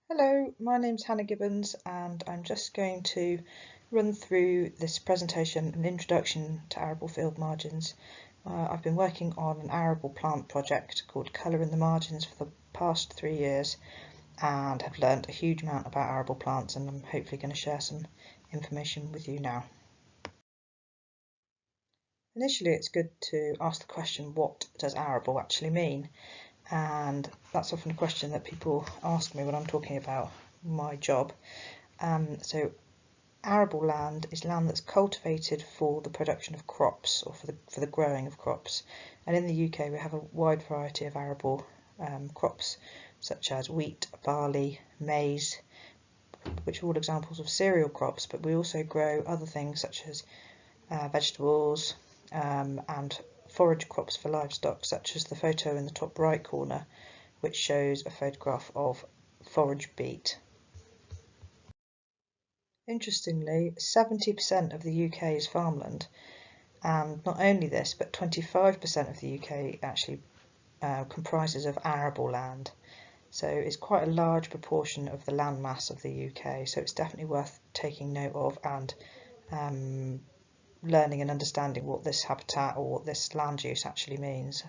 Hello, my name's Hannah Gibbons and I'm just going to run through this presentation, an introduction to arable field margins. I've been working on an arable plant project called Colour in the Margins for the past 3 years and have learnt a huge amount about arable plants, and I'm hopefully going to share some information with you now. Initially, it's good to ask the question, what does arable actually mean? And that's often a question that people ask me when I'm talking about my job. So arable land is land that's cultivated for the production of crops, or for the growing of crops. And in the UK we have a wide variety of arable crops, such as wheat, barley, maize, which are all examples of cereal crops, but we also grow other things such as vegetables and forage crops for livestock, such as the photo in the top right corner, which shows a photograph of forage beet. Interestingly, 70% of the UK is farmland, and not only this, but 25% of the UK actually comprises of arable land. So it's quite a large proportion of the land mass of the UK, so it's definitely worth taking note of and learning and understanding what this habitat or what this land use actually means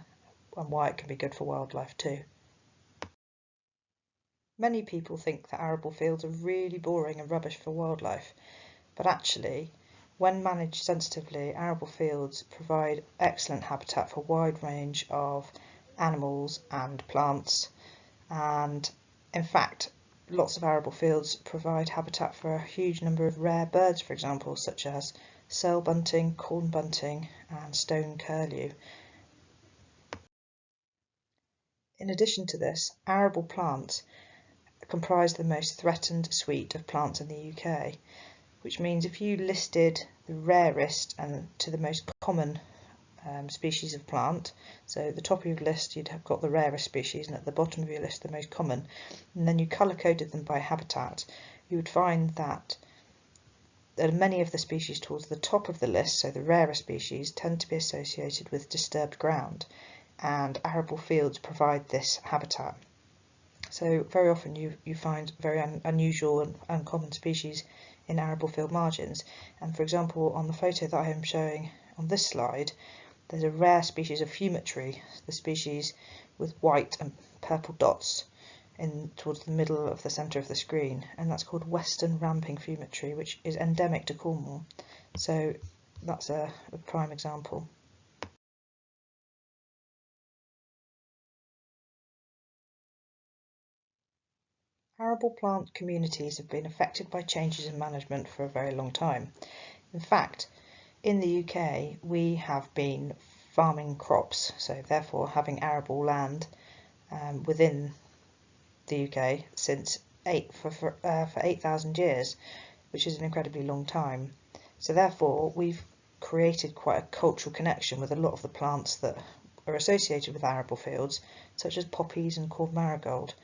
and why it can be good for wildlife too. Many people think that arable fields are really boring and rubbish for wildlife, but actually, when managed sensitively, arable fields provide excellent habitat for a wide range of animals and plants, and in fact, lots of arable fields provide habitat for a huge number of rare birds, for example, such as seal bunting, corn bunting and stone curlew. In addition to this, arable plants comprise the most threatened suite of plants in the UK, which means if you listed the rarest and to the most common species of plant, so at the top of your list you'd have got the rarest species, and at the bottom of your list the most common, and then you colour coded them by habitat, you would find that many of the species towards the top of the list, so the rarer species, tend to be associated with disturbed ground, and arable fields provide this habitat. So very often you find very unusual and uncommon species in arable field margins. And for example, on the photo that I am showing on this slide, there's a rare species of fumitory, the species with white and purple dots towards the middle of the centre of the screen, and that's called Western Ramping Fumitory, which is endemic to Cornwall. So that's a prime example. Arable plant communities have been affected by changes in management for a very long time. In fact, in the UK we have been farming crops, so therefore having arable land within the UK since for 8,000 years, which is an incredibly long time. So therefore we've created quite a cultural connection with a lot of the plants that are associated with arable fields, such as poppies and corn marigold.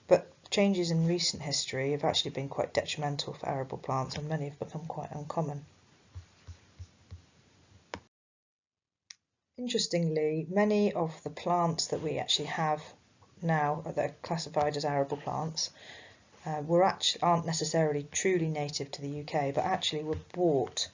But changes in recent history have actually been quite detrimental for arable plants, and many have become quite uncommon. Interestingly, many of the plants that we actually have now that are classified as arable plants aren't necessarily truly native to the UK, but actually were brought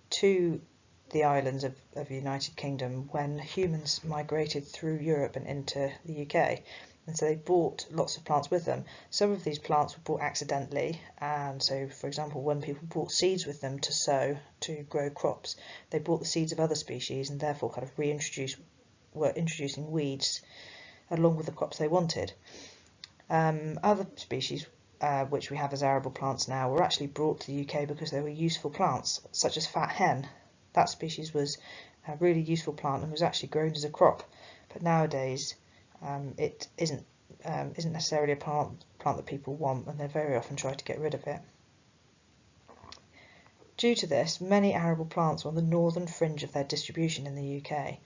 to the islands of the United Kingdom when humans migrated through Europe and into the UK. And so they brought lots of plants with them. Some of these plants were brought accidentally, and so for example when people brought seeds with them to sow to grow crops, they brought the seeds of other species and therefore kind of were introducing weeds along with the crops they wanted. Other species which we have as arable plants now were actually brought to the UK because they were useful plants, such as fat hen. That species was a really useful plant and was actually grown as a crop, but nowadays it isn't necessarily a plant that people want, and they very often try to get rid of it. Due to this, many arable plants are on the northern fringe of their distribution in the UK.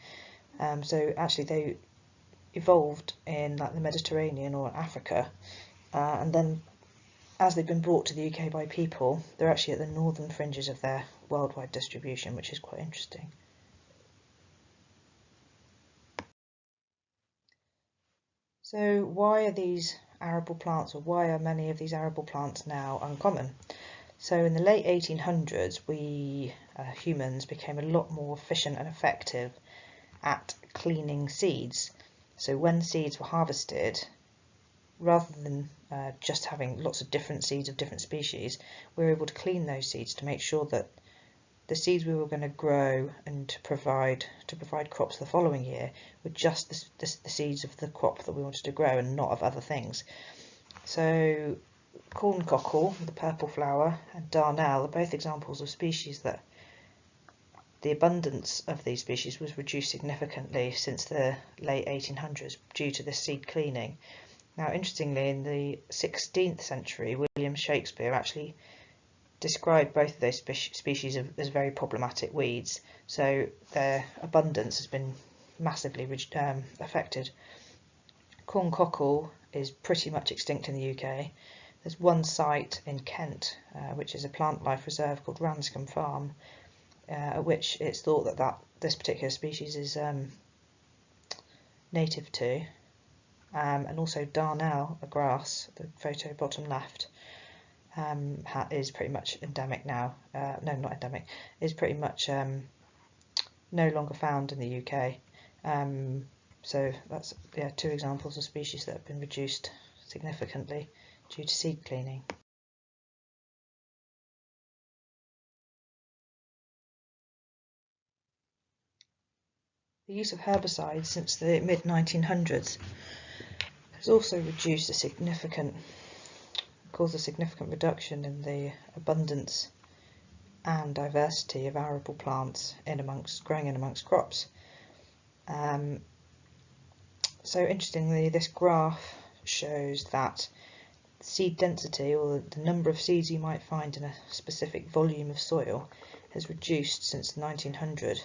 So actually they evolved in like the Mediterranean or Africa, and then as they've been brought to the UK by people, they're actually at the northern fringes of their worldwide distribution, which is quite interesting. So why are these arable plants, or why are many of these arable plants now uncommon? So in the late 1800s, we humans became a lot more efficient and effective at cleaning seeds. So when seeds were harvested, rather than just having lots of different seeds of different species, we were able to clean those seeds to make sure that the seeds we were going to grow and to provide crops the following year were just the seeds of the crop that we wanted to grow and not of other things. So corn cockle, the purple flower, and darnel are both examples of species that the abundance of these species was reduced significantly since the late 1800s due to this seed cleaning. Now, interestingly, in the 16th century, William Shakespeare actually described both of those species as very problematic weeds, so their abundance has been massively affected. Corn cockle is pretty much extinct in the UK. There's one site in Kent, which is a plant life reserve called Ranscombe Farm, at which it's thought that this particular species is native to, and also darnel, a grass, the photo bottom left, is pretty much endemic now. No, not endemic. Is pretty much no longer found in the UK. So that's two examples of species that have been reduced significantly due to seed cleaning. The use of herbicides since the mid-1900s has also caused a significant reduction in the abundance and diversity of arable plants growing in amongst crops. So interestingly, this graph shows that seed density, or the number of seeds you might find in a specific volume of soil, has reduced since 1900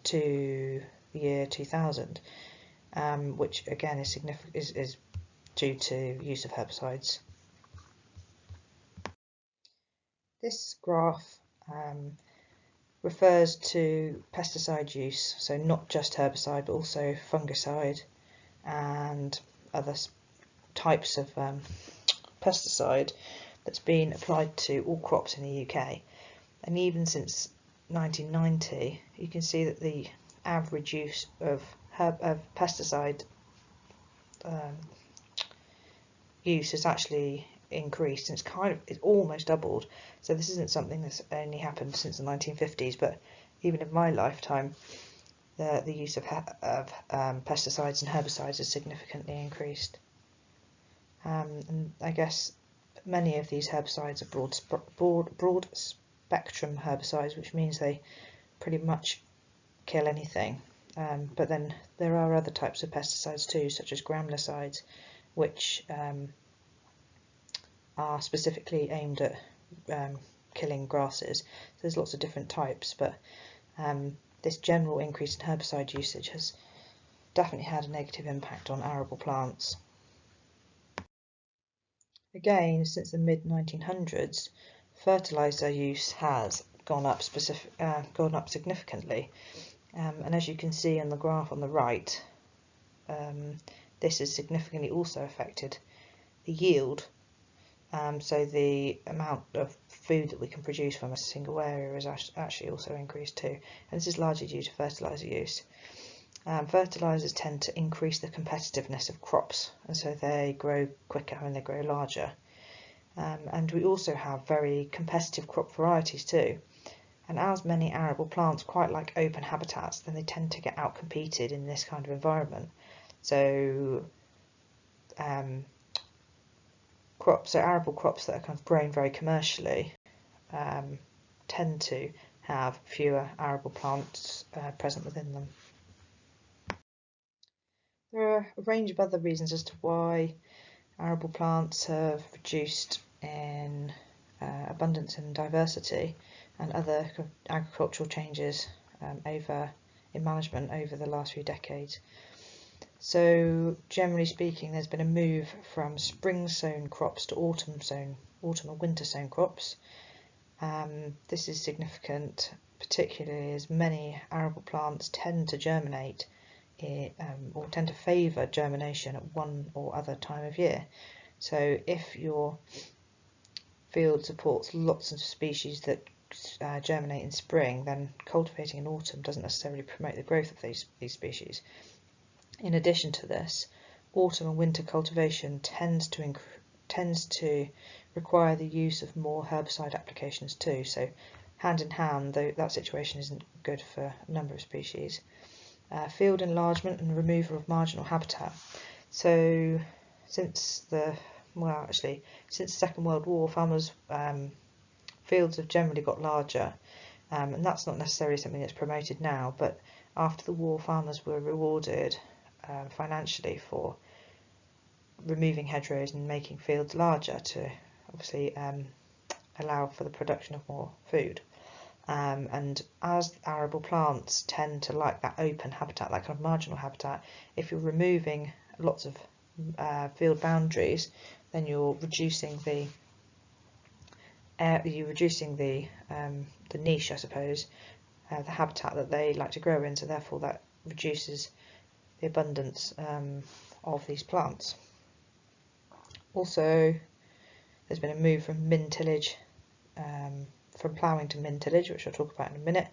to the year 2000, which again is due to use of herbicides. This graph refers to pesticide use, so not just herbicide but also fungicide and other types of pesticide that's been applied to all crops in the UK. And even since 1990, you can see that the average use of pesticide use has actually increased, and it's almost doubled. So this isn't something that's only happened since the 1950s, but even in my lifetime, the use of pesticides and herbicides has significantly increased. And I guess many of these herbicides are broad spectrum herbicides, which means they pretty much kill anything. But then there are other types of pesticides too, such as gramnicides, which are specifically aimed at killing grasses. So there's lots of different types, but this general increase in herbicide usage has definitely had a negative impact on arable plants. Again, since the mid-1900s, fertiliser use has gone up significantly, and as you can see on the graph on the right, this has significantly also affected the yield. So the amount of food that we can produce from a single area has actually also increased too, and this is largely due to fertiliser use. Fertilisers tend to increase the competitiveness of crops, and so they grow quicker and they grow larger. And we also have very competitive crop varieties too. And as many arable plants quite like open habitats, then they tend to get outcompeted in this kind of environment. So arable crops that are kind of grown very commercially tend to have fewer arable plants present within them. There are a range of other reasons as to why arable plants have reduced in abundance and diversity, and other agricultural changes in management over the last few decades. So generally speaking, there's been a move from spring sown crops to autumn or winter sown crops. This is significant, particularly as many arable plants tend to germinate or tend to favour germination at one or other time of year. So if your field supports lots of species that germinate in spring, then cultivating in autumn doesn't necessarily promote the growth of these species. In addition to this, autumn and winter cultivation tends to require the use of more herbicide applications too. So hand in hand, though that situation isn't good for a number of species. Field enlargement and removal of marginal habitat. So since the Second World War, farmers' fields have generally got larger, and that's not necessarily something that's promoted now, but after the war farmers were rewarded financially for removing hedgerows and making fields larger to obviously allow for the production of more food. And as arable plants tend to like that open habitat, that kind of marginal habitat, if you're removing lots of field boundaries, then you're reducing the niche, I suppose, the habitat that they like to grow in. So therefore, that reduces the abundance of these plants. Also, there's been a move from min-tillage, from ploughing to min-tillage, which I'll talk about in a minute.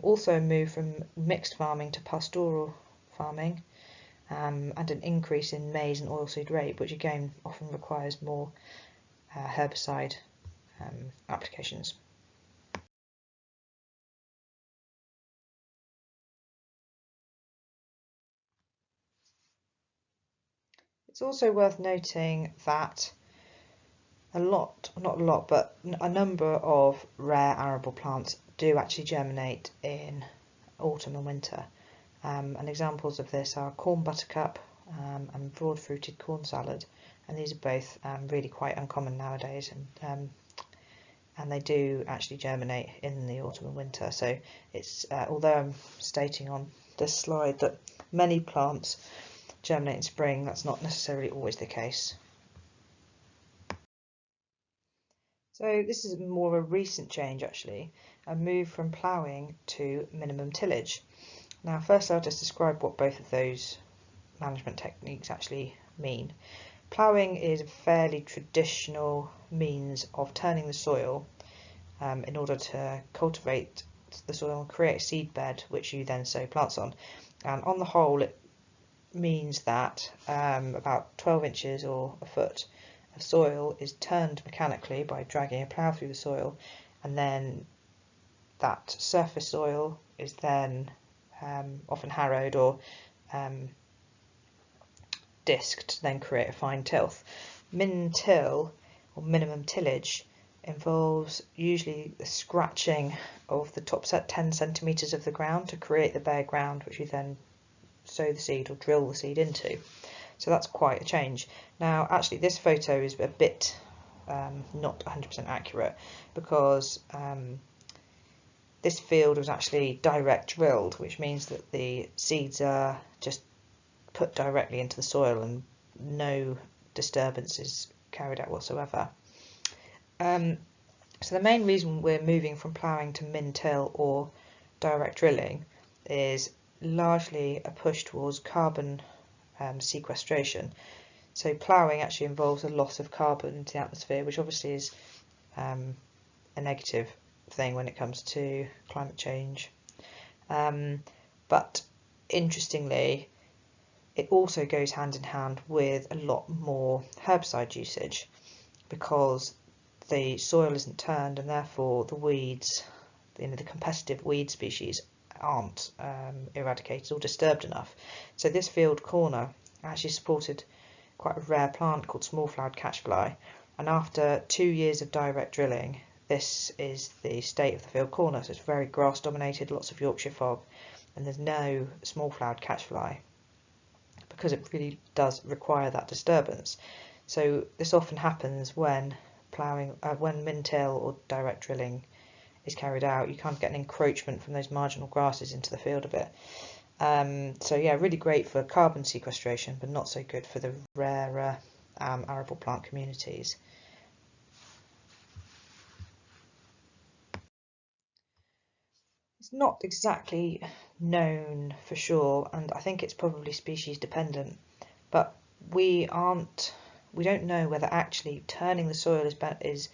Also a move from mixed farming to pastoral farming, and an increase in maize and oilseed rape, which again often requires more herbicide applications. It's also worth noting that a number of rare arable plants do actually germinate in autumn and winter. And examples of this are corn buttercup and broad-fruited corn salad, and these are both really quite uncommon nowadays, and they do actually germinate in the autumn and winter. So it's although I'm stating on this slide that many plants germinate in spring, that's not necessarily always the case. So this is more of a recent change actually, a move from ploughing to minimum tillage. Now first I'll just describe what both of those management techniques actually mean. Ploughing is a fairly traditional means of turning the soil in order to cultivate the soil and create a seed bed which you then sow plants on. And on the whole it means that about 12 inches or a foot of soil is turned mechanically by dragging a plough through the soil, and then that surface soil is then often harrowed or disked to then create a fine tilth. Min-till or minimum tillage involves usually the scratching of the top 10 centimetres of the ground to create the bare ground which you then sow the seed or drill the seed into. So that's quite a change. Now actually this photo is a bit not 100% accurate, because this field was actually direct drilled, which means that the seeds are just put directly into the soil and no disturbance is carried out whatsoever. So the main reason we're moving from ploughing to min-till or direct drilling is largely a push towards carbon sequestration. So ploughing actually involves a loss of carbon into the atmosphere, which obviously is a negative thing when it comes to climate change. But interestingly, it also goes hand in hand with a lot more herbicide usage, because the soil isn't turned and therefore the weeds, the competitive weed species aren't eradicated or disturbed enough. So this field corner actually supported quite a rare plant called small-flowered catchfly, and after 2 years of direct drilling, this is the state of the field corner. So it's very grass dominated, lots of Yorkshire fog, and there's no small-flowered catchfly because it really does require that disturbance. So this often happens when when min-till or direct drilling is carried out. You kind of get an encroachment from those marginal grasses into the field a bit. So yeah, really great for carbon sequestration, but not so good for the rarer arable plant communities. It's not exactly known for sure, and I think it's probably species dependent, but we don't know whether actually turning the soil is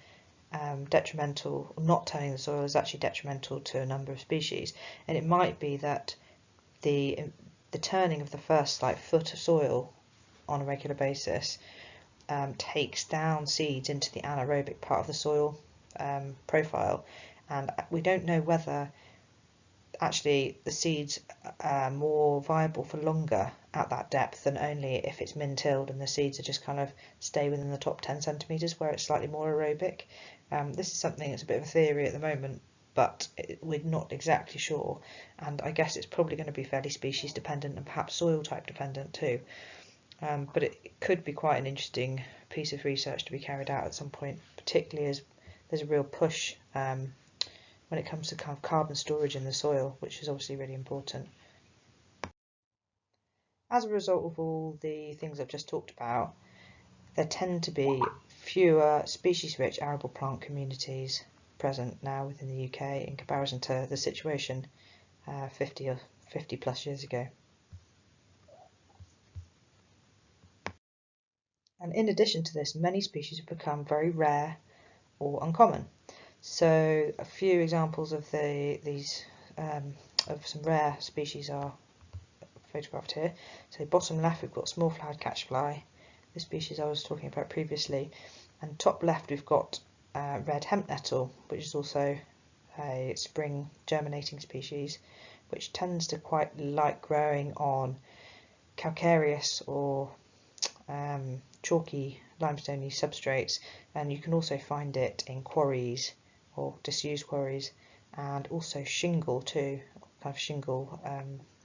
detrimental, or not turning the soil is actually detrimental to a number of species. And it might be that the turning of the first foot of soil on a regular basis takes down seeds into the anaerobic part of the soil profile, and we don't know whether actually the seeds are more viable for longer at that depth than only if it's min-tilled and the seeds are just kind of stay within the top 10 centimetres where it's slightly more aerobic. This is something that's a bit of a theory at the moment, but we're not exactly sure, and I guess it's probably going to be fairly species dependent and perhaps soil type dependent too. But it could be quite an interesting piece of research to be carried out at some point, particularly as there's a real push when it comes to kind of carbon storage in the soil, which is obviously really important. As a result of all the things I've just talked about, there tend to be fewer species-rich arable plant communities present now within the UK in comparison to the situation 50 plus years ago. And in addition to this, many species have become very rare or uncommon. So a few examples of of some rare species are photographed here. So bottom left we've got small flowered catchfly, the species I was talking about previously, and top left we've got red hemp nettle, which is also a spring germinating species, which tends to quite like growing on calcareous or chalky limestoney substrates, and you can also find it in quarries or disused quarries, and also shingle too, kind of shingle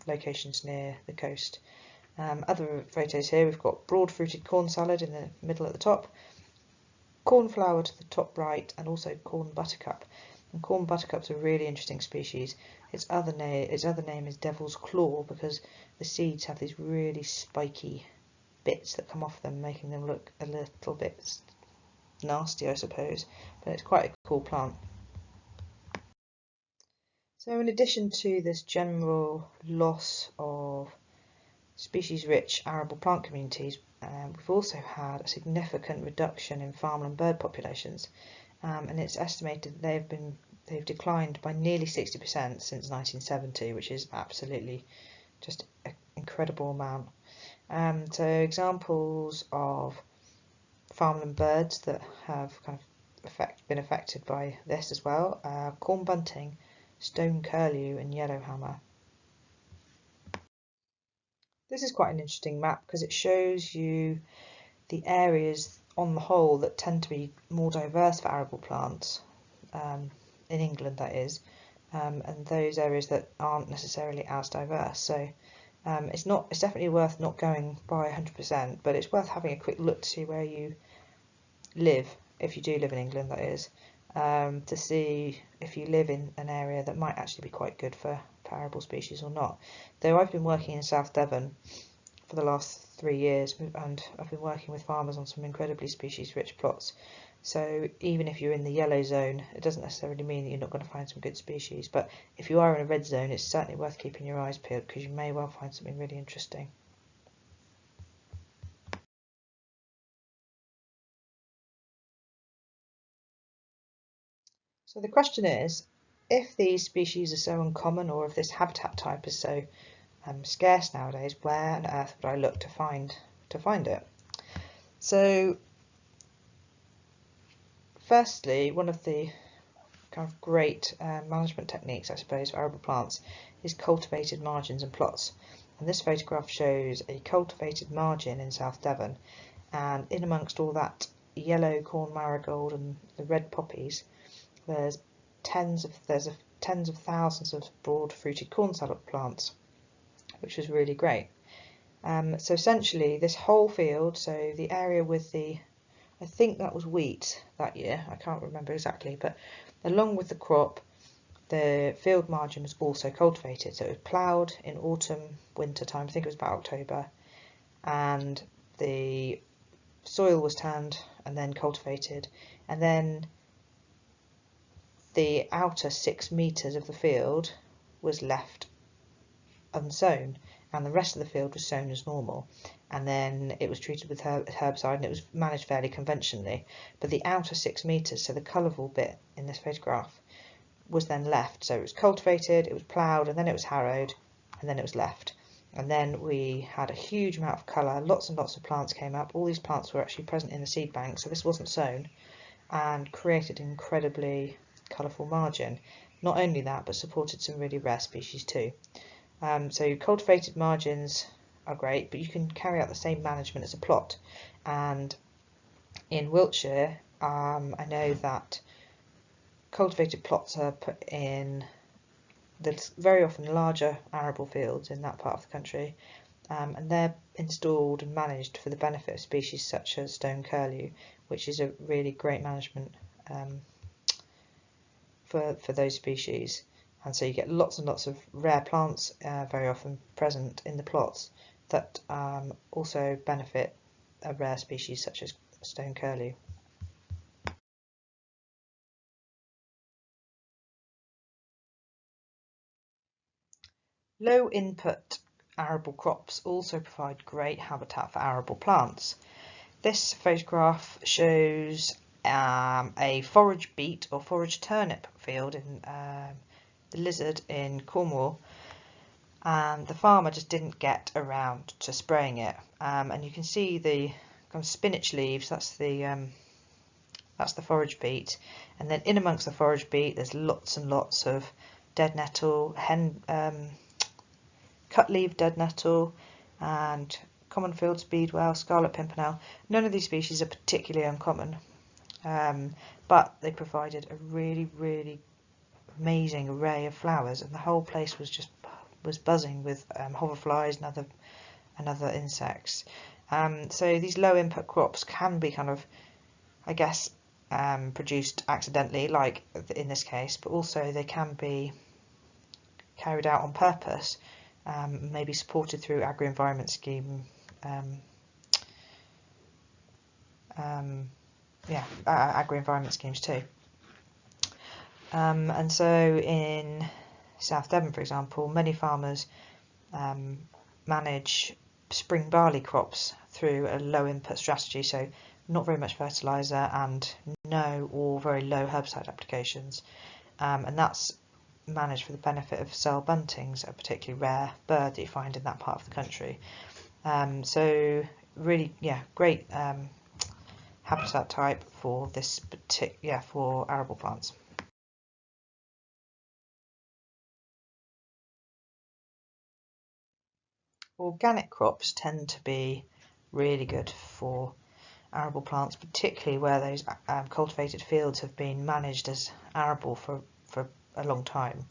locations near the coast. Other photos here, we've got broad fruited corn salad in the middle at the top, cornflower to the top right, and also corn buttercup. And corn buttercup's a really interesting species. Its other name is devil's claw because the seeds have these really spiky bits that come off them, making them look a little bit nasty, I suppose, but it's quite a cool plant. So in addition to this general loss of species-rich arable plant communities, we've also had a significant reduction in farmland bird populations, and it's estimated that they've declined by nearly 60% since 1970, which is absolutely just an incredible amount. So examples of farmland birds that have kind of been affected by this as well are corn bunting, stone curlew and yellowhammer. This is quite an interesting map because it shows you the areas on the whole that tend to be more diverse for arable plants, in England that is, and those areas that aren't necessarily as diverse. So it's definitely worth not going by 100%, but it's worth having a quick look to see where you live, if you do live in England that is, to see if you live in an area that might actually be quite good for arable species or not. Though I've been working in South Devon for the last 3 years, and I've been working with farmers on some incredibly species rich plots, so even if you're in the yellow zone, it doesn't necessarily mean that you're not going to find some good species, but if you are in a red zone, it's certainly worth keeping your eyes peeled because you may well find something really interesting. So the question is, if these species are so uncommon, or if this habitat type is so scarce nowadays, where on earth would I look to find it? So firstly, one of the kind of great management techniques, I suppose, for arable plants is cultivated margins and plots. And this photograph shows a cultivated margin in South Devon, and in amongst all that yellow corn marigold and the red poppies, there's tens of thousands of broad fruited corn salad plants, which was really great. So essentially this whole field, so the area with I think that was wheat that year, I can't remember exactly, but along with the crop, the field margin was also cultivated. So it was ploughed in autumn, winter time, I think it was about October, and the soil was tanned and then cultivated, and then the outer 6 metres of the field was left unsown, and the rest of the field was sown as normal, and then it was treated with herbicide, and it was managed fairly conventionally. But the outer 6 metres, so the colourful bit in this photograph, was then left. So it was cultivated, it was ploughed, and then it was harrowed, and then it was left. And then we had a huge amount of colour, lots and lots of plants came up. All these plants were actually present in the seed bank, so this wasn't sown, and created an incredibly colourful margin. Not only that, but supported some really rare species too. So cultivated margins are great, but you can carry out the same management as a plot. And in Wiltshire, I know that cultivated plots are put in very often larger arable fields in that part of the country, and they're installed and managed for the benefit of species such as stone curlew, which is a really great management for those species. And so you get lots and lots of rare plants very often present in the plots that also benefit a rare species such as stone curlew. Low input arable crops also provide great habitat for arable plants. This photograph shows a forage beet or forage turnip field in the Lizard in Cornwall, and the farmer just didn't get around to spraying it. And you can see the kind of spinach leaves. That's the forage beet, and then in amongst the forage beet there's lots and lots of dead nettle, cut-leaved dead nettle, and common field speedwell, scarlet pimpernel. None of these species are particularly uncommon, but they provided a really amazing array of flowers, and the whole place was buzzing with hoverflies and other insects. So these low input crops can be kind of, I guess, produced accidentally, like in this case, but also they can be carried out on purpose, maybe supported through agri-environment scheme. Agri-environment schemes too. And so in South Devon, for example, many farmers manage spring barley crops through a low input strategy, so not very much fertiliser and no or very low herbicide applications, and that's managed for the benefit of Searle buntings, a particularly rare bird that you find in that part of the country. So really, great habitat type for this for arable plants. Organic crops tend to be really good for arable plants, particularly where those cultivated fields have been managed as arable for a long time.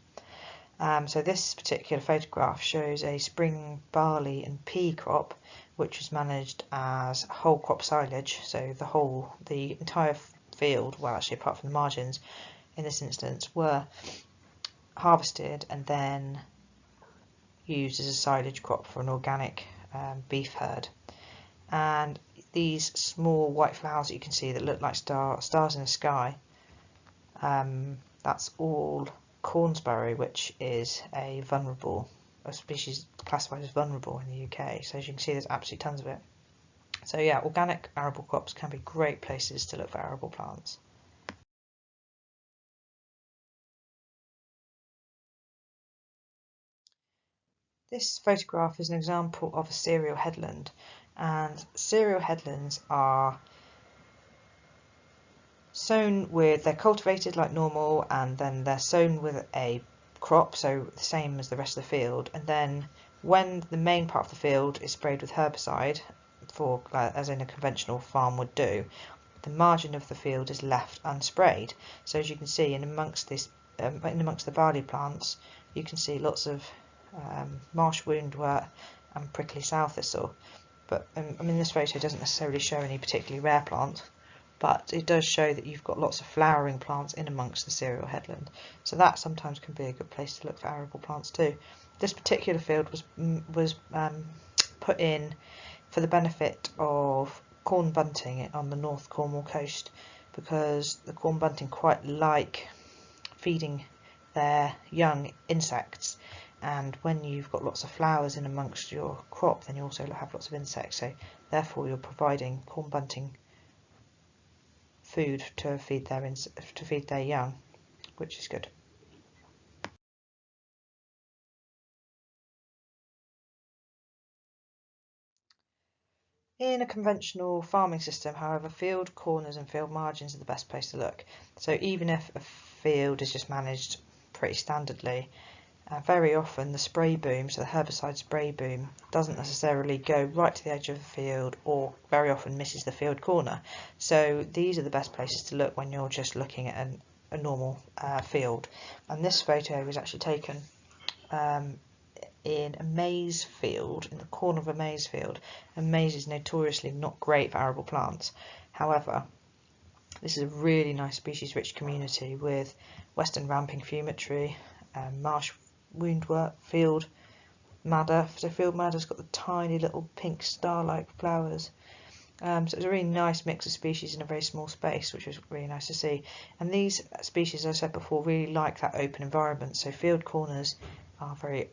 So this particular photograph shows a spring barley and pea crop, which was managed as whole crop silage. So the entire field, well, actually apart from the margins in this instance, were harvested and then used as a silage crop for an organic beef herd. And these small white flowers that you can see that look like stars in the sky, that's all cornsparrow, which is a species classified as vulnerable in the UK. So as you can see, there's absolutely tons of it. So yeah, organic arable crops can be great places to look for arable plants. This photograph is an example of a cereal headland, and cereal headlands are they're cultivated like normal, and then they're sown with a crop, so the same as the rest of the field, and then when the main part of the field is sprayed with herbicide, as in a conventional farm would do, the margin of the field is left unsprayed. So as you can see, in amongst the barley plants, you can see lots of marsh woundwort and prickly sow thistle. But this photo doesn't necessarily show any particularly rare plant, but it does show that you've got lots of flowering plants in amongst the cereal headland. So that sometimes can be a good place to look for arable plants too. This particular field was put in for the benefit of corn bunting on the North Cornwall coast, because the corn bunting quite like feeding their young insects. And when you've got lots of flowers in amongst your crop, then you also have lots of insects. So therefore you're providing corn bunting food to feed their young, which is good. In a conventional farming system, however, field corners and field margins are the best place to look. So even if a field is just managed pretty standardly, very often the spray boom, so the herbicide spray boom, doesn't necessarily go right to the edge of the field, or very often misses the field corner. So these are the best places to look when you're just looking at a normal field. And this photo was actually taken in a maize field, in the corner of a maize field, and maize is notoriously not great for arable plants. However, this is a really nice species-rich community with western ramping fumitory, marsh woundwort, field madder. So field madder's got the tiny little pink star-like flowers. So it's a really nice mix of species in a very small space, which was really nice to see. And these species, as I said before, really like that open environment. So field corners are very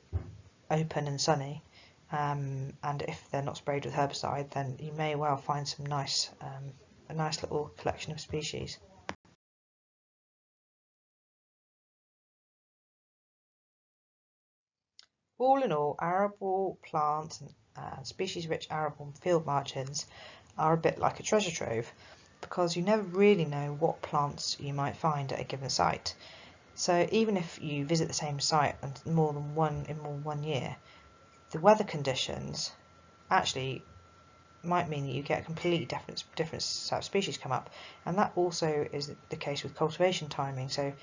open and sunny, and if they're not sprayed with herbicide, then you may well find some a nice little collection of species. All in all, arable plants and species-rich arable field margins are a bit like a treasure trove, because you never really know what plants you might find at a given site. So even if you visit the same site more than one year, the weather conditions actually might mean that you get a completely different set of species come up, and that also is the case with cultivation timing. So,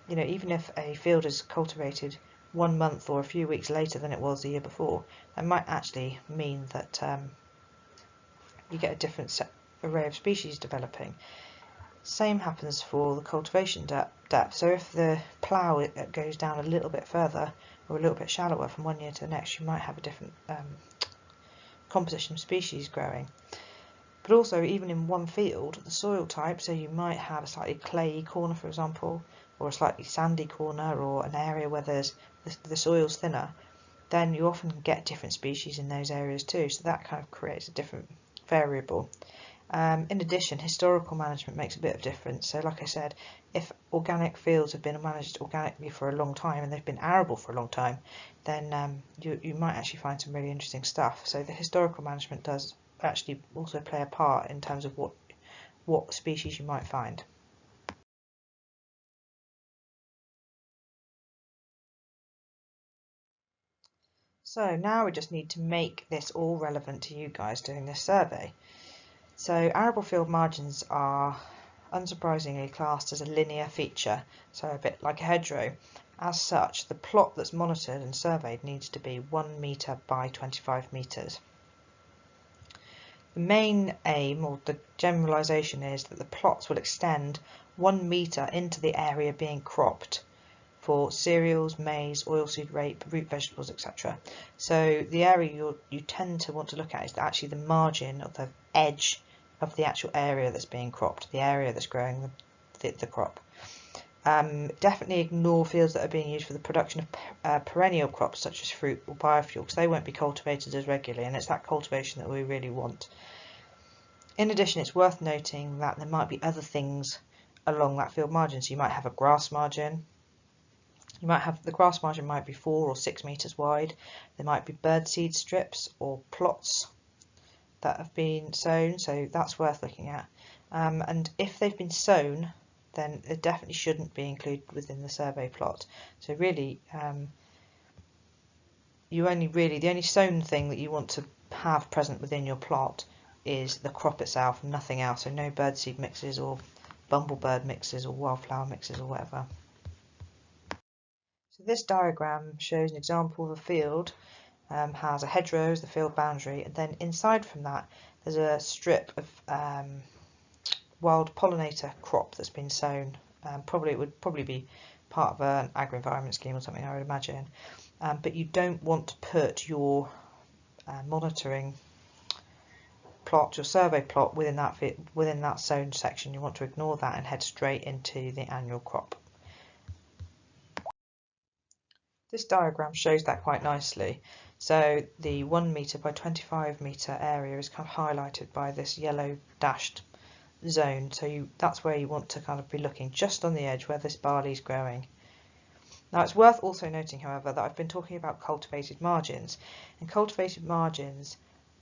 even if a field is cultivated 1 month or a few weeks later than it was the year before, that might actually mean that you get a different array of species developing. Same happens for the cultivation depth. So if the plough goes down a little bit further or a little bit shallower from one year to the next, you might have a different composition of species growing. But also, even in one field, the soil type, so you might have a slightly clayey corner, for example, or a slightly sandy corner, or an area where the soil's thinner, then you often get different species in those areas too, so that kind of creates a different variable. In addition, historical management makes a bit of difference. So like I said, if organic fields have been managed organically for a long time and they've been arable for a long time, then you might actually find some really interesting stuff. So the historical management does actually also play a part in terms of what species you might find. So now we just need to make this all relevant to you guys doing this survey. So arable field margins are unsurprisingly classed as a linear feature, so a bit like a hedgerow. As such, the plot that's monitored and surveyed needs to be 1 metre by 25 metres. The main aim, or the generalisation, is that the plots will extend 1 metre into the area being cropped for cereals, maize, oilseed rape, root vegetables, etc. So the area you tend to want to look at is actually the margin of the edge of the actual area that's being cropped, the area that's growing the crop. Definitely ignore fields that are being used for the production of perennial crops such as fruit or biofuel, because they won't be cultivated as regularly, and it's that cultivation that we really want. In addition, it's worth noting that there might be other things along that field margin. So you might have a grass margin. The grass margin might be 4 or 6 metres wide. There might be birdseed strips or plots that have been sown, so that's worth looking at. And if they've been sown, then it definitely shouldn't be included within the survey plot. So really, the only sown thing that you want to have present within your plot is the crop itself, nothing else. So no birdseed mixes or bumblebird mixes or wildflower mixes or whatever. So this diagram shows an example of a field. Has a hedgerow as the field boundary, and then inside from that there's a strip of wild pollinator crop that's been sown. It would probably be part of an agri-environment scheme or something, I would imagine. But you don't want to put your monitoring plot, your survey plot, within that sown section. You want to ignore that and head straight into the annual crop. This diagram shows that quite nicely. So the 1 metre by 25 metre area is kind of highlighted by this yellow dashed zone. So that's where you want to kind of be looking, just on the edge where this barley is growing. Now it's worth also noting, however, that I've been talking about cultivated margins, and cultivated margins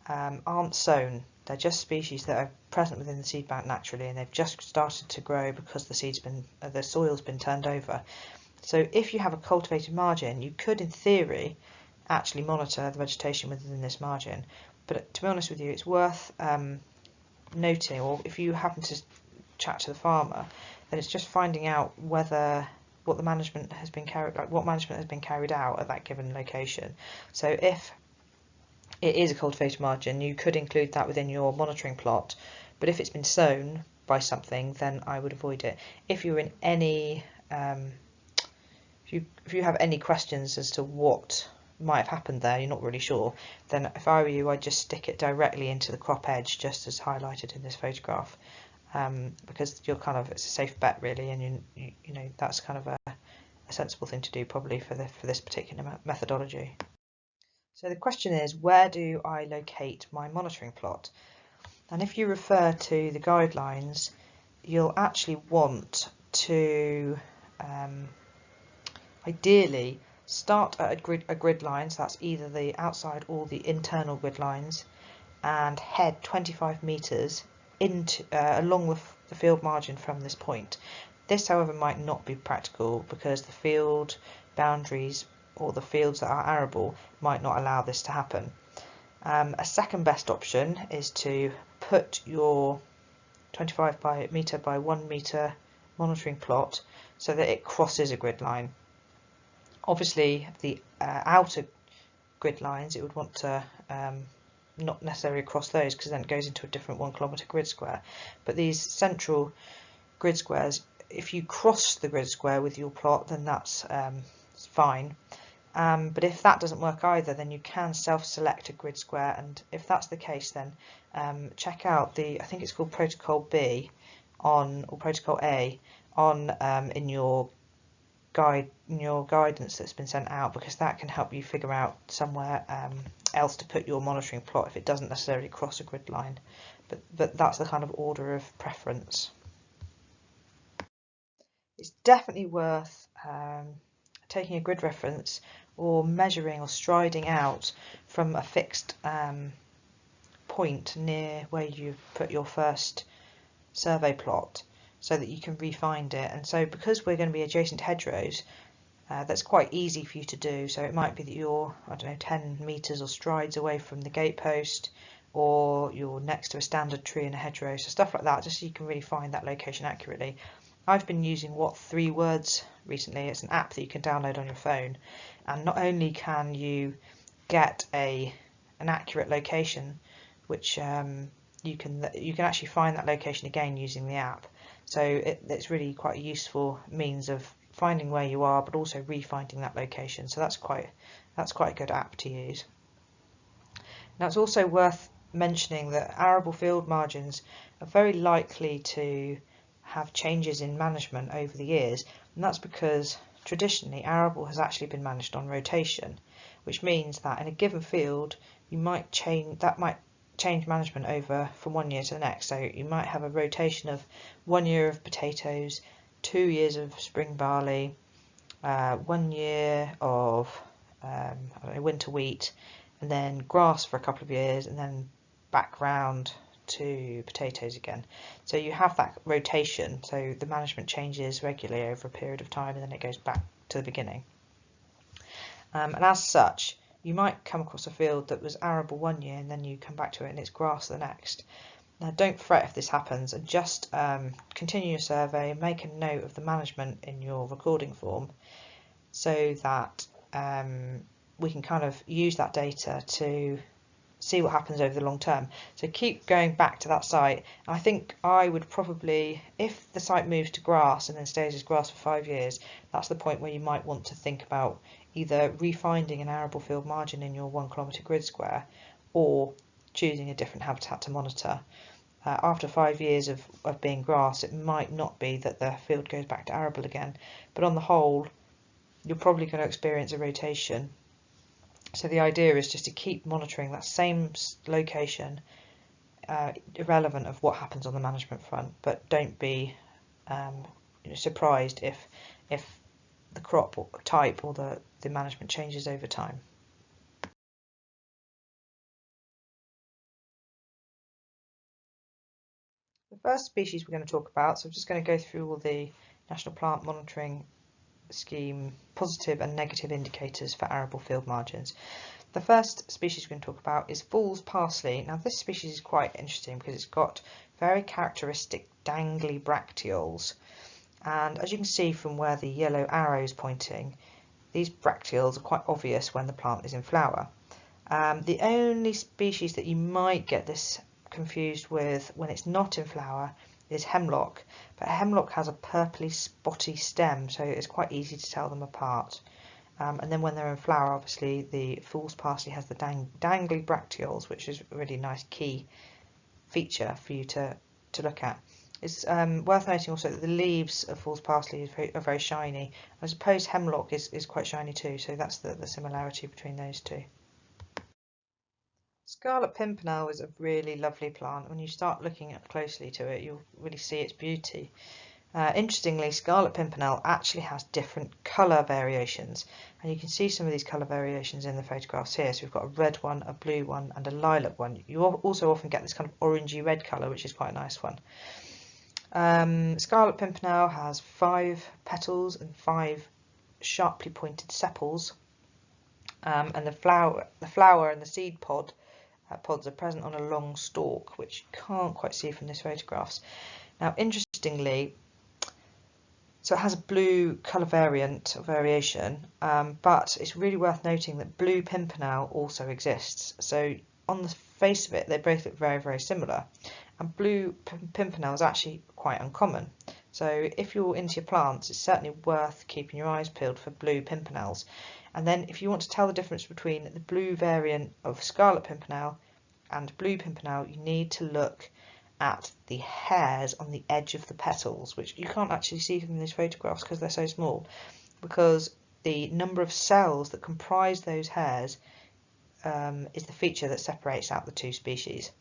aren't sown. They're just species that are present within the seed bank naturally, and they've just started to grow because the soil's been turned over. So if you have a cultivated margin, you could, in theory, actually monitor the vegetation within this margin. But to be honest with you, it's worth noting, or if you happen to chat to the farmer, then it's just finding out what management has been carried out at that given location. So if it is a cultivated margin, you could include that within your monitoring plot. But if it's been sown by something, then I would avoid it. If you're in any if you have any questions as to what might have happened there, you're not really sure, then if I were you, I'd just stick it directly into the crop edge, just as highlighted in this photograph, because it's a safe bet really, and you know that's kind of a sensible thing to do probably for this particular methodology. So the question is, where do I locate my monitoring plot? And if you refer to the guidelines, you'll actually want to ideally start at a grid line, so that's either the outside or the internal grid lines, and head 25 metres into along the field margin from this point. This, however, might not be practical because the field boundaries or the fields that are arable might not allow this to happen. A second best option is to put your 25 metre by 1 metre monitoring plot so that it crosses a grid line. Obviously, the outer grid lines, it would want to not necessarily cross those, because then it goes into a different 1 kilometre grid square. But these central grid squares, if you cross the grid square with your plot, then that's fine. But if that doesn't work either, then you can self-select a grid square, and if that's the case, then check out I think it's called Protocol B or Protocol A in your guidance that's been sent out, because that can help you figure out somewhere else to put your monitoring plot if it doesn't necessarily cross a grid line. But that's the kind of order of preference. It's definitely worth taking a grid reference or measuring or striding out from a fixed point near where you've put your first survey plot, so that you can re-find it. And so because we're going to be adjacent hedgerows, that's quite easy for you to do. So it might be that you're, 10 metres or strides away from the gatepost, or you're next to a standard tree in a hedgerow, so stuff like that, just so you can really find that location accurately. I've been using What3Words recently. It's an app that you can download on your phone, and not only can you get an accurate location, which you can actually find that location again using the app. So it's really quite a useful means of finding where you are, but also re-finding that location. So that's quite a good app to use. Now it's also worth mentioning that arable field margins are very likely to have changes in management over the years, and that's because traditionally arable has actually been managed on rotation, which means that in a given field might change management over from 1 year to the next. So you might have a rotation of 1 year of potatoes, 2 years of spring barley, 1 year of winter wheat, and then grass for a couple of years, and then back round to potatoes again. So you have that rotation, so the management changes regularly over a period of time, and then it goes back to the beginning. And as such, you might come across a field that was arable 1 year, and then you come back to it and it's grass the next. Now don't fret if this happens, and just continue your survey, make a note of the management in your recording form, so that we can kind of use that data to see what happens over the long term. So keep going back to that site. I think I would probably, if the site moves to grass and then stays as grass for 5 years, that's the point where you might want to think about either refinding an arable field margin in your 1 kilometre grid square, or choosing a different habitat to monitor. After 5 years of being grass, it might not be that the field goes back to arable again, but on the whole, you're probably going to experience a rotation. So the idea is just to keep monitoring that same location, irrelevant of what happens on the management front, but don't be surprised if the crop or type or the management changes over time. The first species we're going to talk about, so I'm just going to go through all the National Plant Monitoring Scheme positive and negative indicators for arable field margins. The first species we're going to talk about is fool's parsley. Now this species is quite interesting because it's got very characteristic dangly bracteoles, and as you can see from where the yellow arrow is pointing, these bracteoles are quite obvious when the plant is in flower. The only species that you might get this confused with when it's not in flower is hemlock, but hemlock has a purpley spotty stem, so it's quite easy to tell them apart. And then when they're in flower, obviously the fool's parsley has the dangly bracteoles, which is a really nice key feature for you to look at. It's worth noting also that the leaves of fool's parsley are very shiny. I suppose hemlock is quite shiny too, so that's the similarity between those two. Scarlet Pimpernel is a really lovely plant. When you start looking closely to it, you'll really see its beauty. Interestingly, Scarlet Pimpernel actually has different colour variations, and you can see some of these colour variations in the photographs here. So we've got a red one, a blue one, and a lilac one. You also often get this kind of orangey red colour, which is quite a nice one. Scarlet Pimpernel has 5 petals and 5 sharply pointed sepals, and the flower and the seed pods are present on a long stalk, which you can't quite see from these photographs. Now, interestingly, so it has a blue colour variation, but it's really worth noting that blue pimpernel also exists. So on the face of it, they both look very, very similar. And blue pimpernel is actually quite uncommon. So if you're into your plants, it's certainly worth keeping your eyes peeled for blue pimpernels. And then if you want to tell the difference between the blue variant of Scarlet Pimpernel and Blue Pimpernel, you need to look at the hairs on the edge of the petals, which you can't actually see from these photographs because they're so small, because the number of cells that comprise those hairs is the feature that separates out the two species.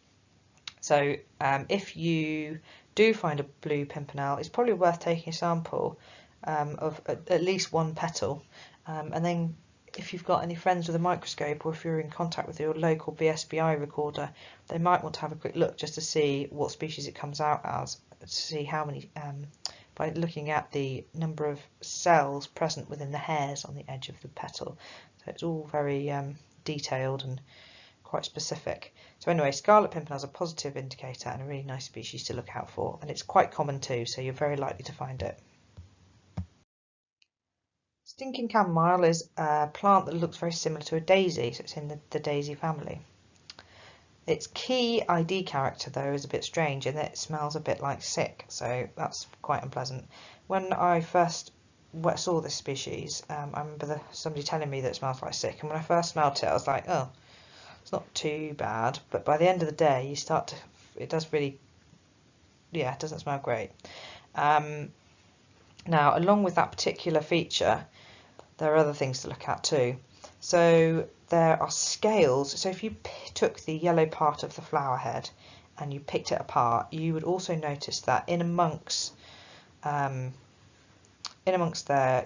So if you do find a Blue Pimpernel, it's probably worth taking a sample of at least one petal, and then if you've got any friends with a microscope, or if you're in contact with your local BSBI recorder, they might want to have a quick look just to see what species it comes out as, to see how many, by looking at the number of cells present within the hairs on the edge of the petal. So it's all very detailed and quite specific. So anyway, Scarlet Pimpernel is a positive indicator and a really nice species to look out for, and it's quite common too, so you're very likely to find it. Stinking chamomile is a plant that looks very similar to a daisy, so it's in the daisy family. Its key ID character, though, is a bit strange in that it smells a bit like sick, so that's quite unpleasant. When I first saw this species, I remember somebody telling me that it smells like sick, and when I first smelled it, I was like, oh, it's not too bad, but by the end of the day, it does really, yeah, it doesn't smell great. Now, along with that particular feature, there are other things to look at too. So there are scales. So if you took the yellow part of the flower head and you picked it apart, you would also notice that in amongst there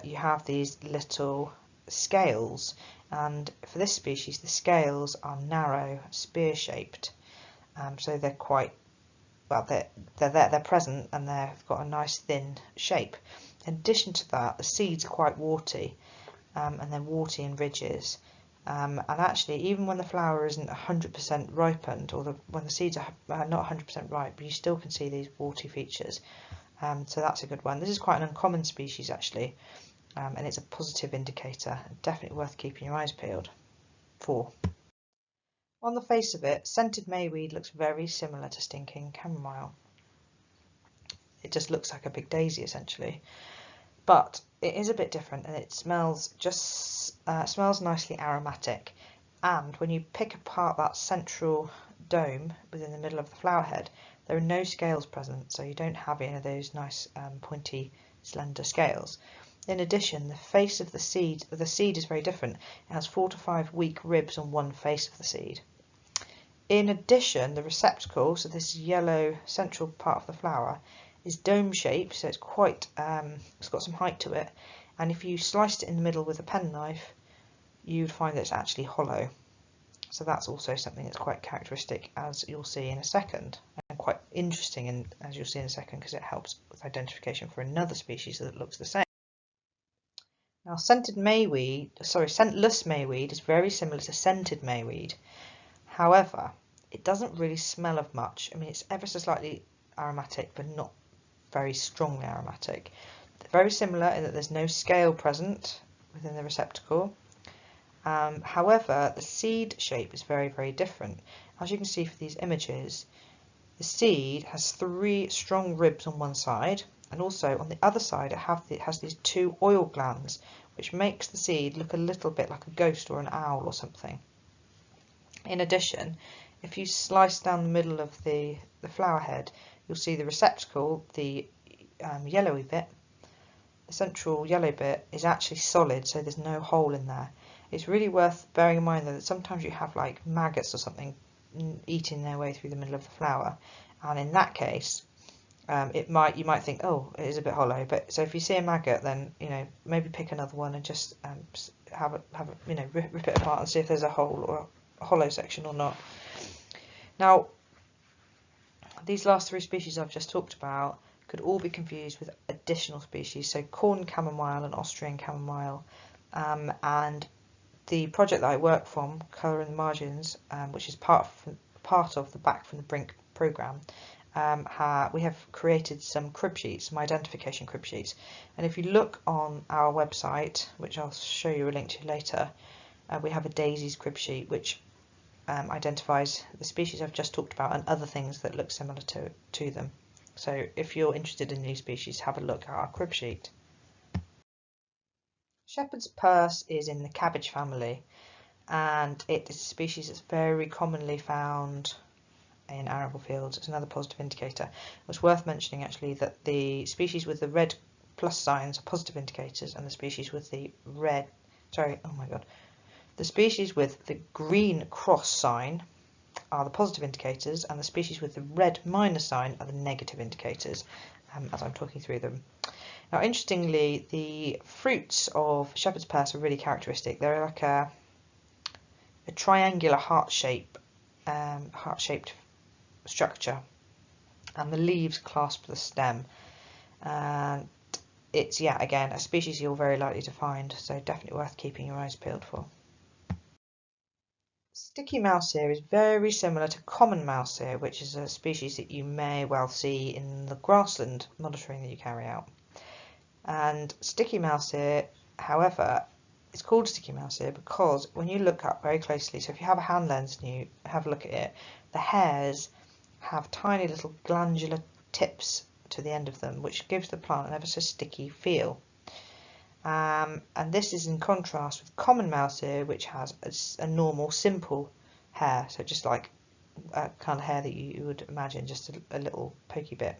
you have these little scales, and for this species the scales are narrow, spear shaped, so they're quite well, they're present and they've got a nice thin shape. In addition to that, the seeds are quite warty, and they're warty in ridges. And actually, even when the flower isn't 100% ripened, or when the seeds are not 100% ripe, you still can see these warty features. So that's a good one. This is quite an uncommon species actually, and it's a positive indicator. Definitely worth keeping your eyes peeled for. On the face of it, scented mayweed looks very similar to stinking chamomile. It just looks like a big daisy essentially, but it is a bit different, and it smells nicely aromatic. And when you pick apart that central dome within the middle of the flower head, there are no scales present, so you don't have any of those nice pointy slender scales. In addition, the face of the seed is very different. It has 4 to 5 weak ribs on one face of the seed. In addition, the receptacle, so this yellow central part of the flower, is dome shaped, so it's quite it's got some height to it, and if you sliced it in the middle with a penknife, you'd find that it's actually hollow. So that's also something that's quite characteristic, as you'll see in a second, and quite interesting, as you'll see in a second, because it helps with identification for another species that looks the same. Now, scentless mayweed is very similar to scented mayweed. However, it doesn't really smell of much. I mean, it's ever so slightly aromatic, but not very strongly aromatic. They're very similar in that there's no scale present within the receptacle. However, the seed shape is very, very different. As you can see for these images, the seed has 3 strong ribs on one side, and also on the other side it has these 2 oil glands, which makes the seed look a little bit like a ghost or an owl or something. In addition, if you slice down the middle of the flower head, you'll see the receptacle, the yellowy bit, the central yellow bit is actually solid, so there's no hole in there. It's really worth bearing in mind though that sometimes you have like maggots or something eating their way through the middle of the flower, and in that case you might think, oh, it is a bit hollow. But so if you see a maggot, then maybe pick another one and just have a rip it apart and see if there's a hole or a hollow section or not. Now, these last 3 species I've just talked about could all be confused with additional species, so corn chamomile and Austrian chamomile, and the project that I work from, Colour in the Margins, which is part of the Back from the Brink programme, we have created some crib sheets, some identification crib sheets, and if you look on our website, which I'll show you a link to later, we have a daisies crib sheet which identifies the species I've just talked about and other things that look similar to them. So if you're interested in new species, have a look at our crib sheet. Shepherd's purse is in the cabbage family, and it is a species that's very commonly found in arable fields. It's another positive indicator. It's worth mentioning actually that the species with the red plus signs are positive indicators, and the species with the the species with the green cross sign are the positive indicators, and the species with the red minus sign are the negative indicators, as I'm talking through them. Now, interestingly, the fruits of shepherd's purse are really characteristic. They're like a triangular heart-shaped structure, and the leaves clasp the stem. And it's, again, a species you're very likely to find, so definitely worth keeping your eyes peeled for. Sticky mouse ear is very similar to common mouse ear, which is a species that you may well see in the grassland monitoring that you carry out. And sticky mouse ear, however, it's called sticky mouse ear because when you look up very closely, so if you have a hand lens and you have a look at it, the hairs have tiny little glandular tips to the end of them, which gives the plant an ever so sticky feel. And this is in contrast with common mouse ear, which has a normal, simple hair, so just like a kind of hair that you would imagine, just a little pokey bit.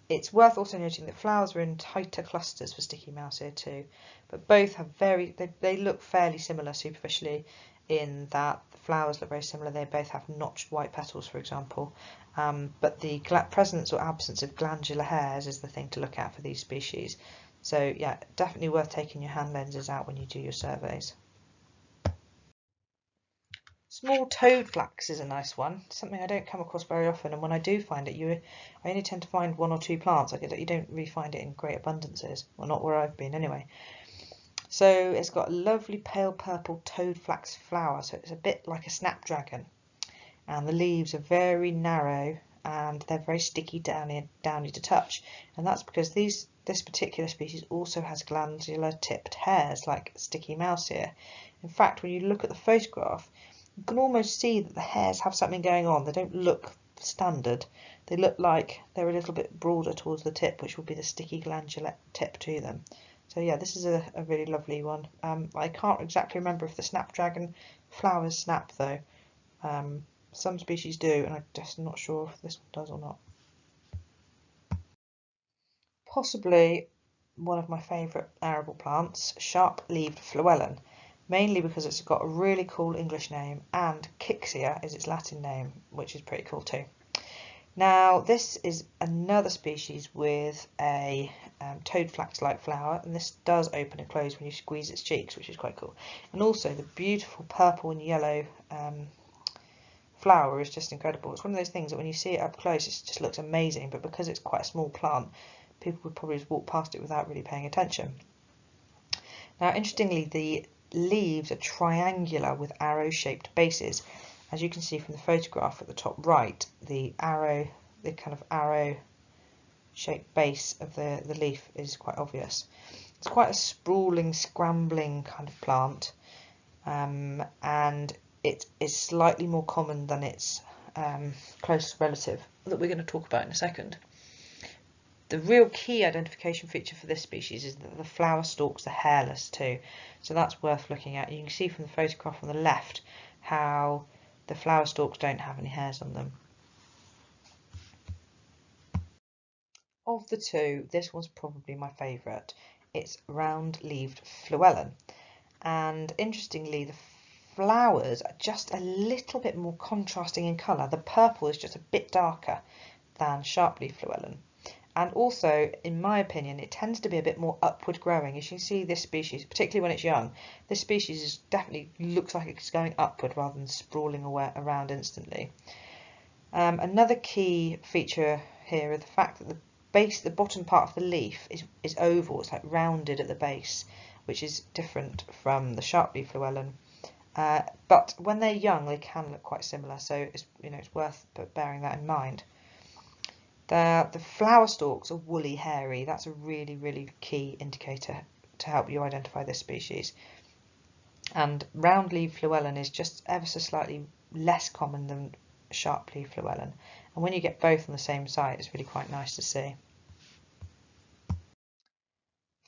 It's worth also noting that flowers are in tighter clusters for sticky mouse ear too, but both have they look fairly similar superficially in that the flowers look very similar. They both have notched white petals, for example, but the presence or absence of glandular hairs is the thing to look at for these species. So yeah, definitely worth taking your hand lenses out when you do your surveys. Small toad flax is a nice one, something I don't come across very often, and when I do find it, I only tend to find 1 or 2 plants. You don't really find it in great abundances, well, not where I've been anyway. So it's got a lovely pale purple toad flax flower, so it's a bit like a snapdragon, and the leaves are very narrow and they're very sticky, downy to touch, and that's because this particular species also has glandular tipped hairs like sticky mouse ear. In fact, when you look at the photograph, you can almost see that the hairs have something going on. They don't look standard. They look like they're a little bit broader towards the tip, which will be the sticky glandular tip to them. So yeah, this is a really lovely one. I can't exactly remember if the snapdragon flowers snap though. Some species do, and I'm just not sure if this one does or not. Possibly one of my favourite arable plants, sharp-leaved Fluellen, mainly because it's got a really cool English name and Kixia is its Latin name, which is pretty cool too. Now this is another species with a toad flax-like flower, and this does open and close when you squeeze its cheeks, which is quite cool. And also the beautiful purple and yellow flower is just incredible. It's one of those things that when you see it up close it just looks amazing, but because it's quite a small plant, people would probably just walk past it without really paying attention. Now interestingly, the leaves are triangular with arrow-shaped bases. As you can see from the photograph at the top right, the kind of arrow-shaped base of the leaf is quite obvious. It's quite a sprawling, scrambling kind of plant, and it is slightly more common than its close relative that we're going to talk about in a second. The real key identification feature for this species is that the flower stalks are hairless too, so that's worth looking at. You can see from the photograph on the left how the flower stalks don't have any hairs on them. Of the two, this one's probably my favourite. It's round-leaved Fluellen, and interestingly the flowers are just a little bit more contrasting in colour. The purple is just a bit darker than sharp-leaved Fluellen. And also, in my opinion, it tends to be a bit more upward growing. As you can see, this species, particularly when it's young, this species definitely looks like it's going upward rather than sprawling around instantly. Another key feature here is the fact that the bottom part of the leaf is oval. It's like rounded at the base, which is different from the sharp-leaved Fluellen. But when they're young, they can look quite similar, so it's worth bearing that in mind. The flower stalks are woolly, hairy. That's a really, really key indicator to help you identify this species. And round-leaved Fluellen is just ever so slightly less common than sharp-leaved Fluellen. And when you get both on the same site, it's really quite nice to see.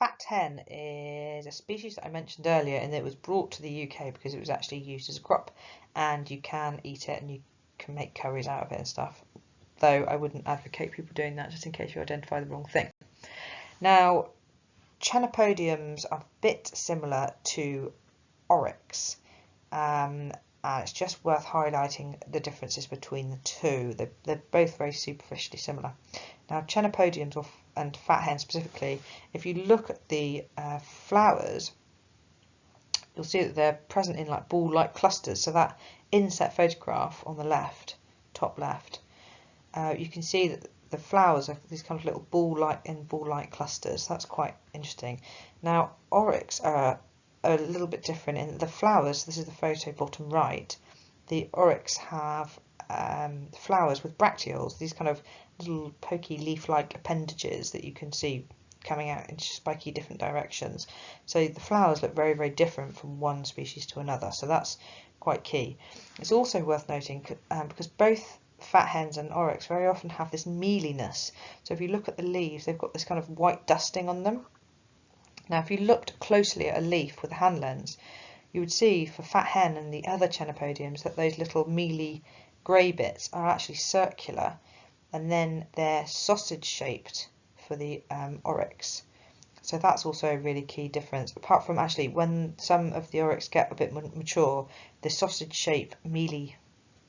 Fat hen is a species that I mentioned earlier, and it was brought to the UK because it was actually used as a crop, and you can eat it and you can make curries out of it and stuff. Though I wouldn't advocate people doing that, just in case you identify the wrong thing. Now, Chenopodiums are a bit similar to Oryx, and it's just worth highlighting the differences between the two. They're both very superficially similar. Now, Chenopodiums and fat hen specifically, if you look at the flowers, you'll see that they're present in like ball-like clusters. So that inset photograph on the left, top left, you can see that the flowers are these kind of little ball-like clusters. That's quite interesting. Now, Oryx are a little bit different in the flowers. This is the photo bottom right. The Oryx have flowers with bracteoles, these kind of little pokey leaf-like appendages that you can see coming out in spiky different directions. So the flowers look very, very different from one species to another. So that's quite key. It's also worth noting because both fat hens and Oryx very often have this mealiness. So if you look at the leaves, they've got this kind of white dusting on them. Now, if you looked closely at a leaf with a hand lens, you would see for fat hen and the other Chenopodiums that those little mealy grey bits are actually circular, and then they're sausage shaped for the Oryx. So that's also a really key difference. Apart from actually when some of the Oryx get a bit mature, the sausage shape mealy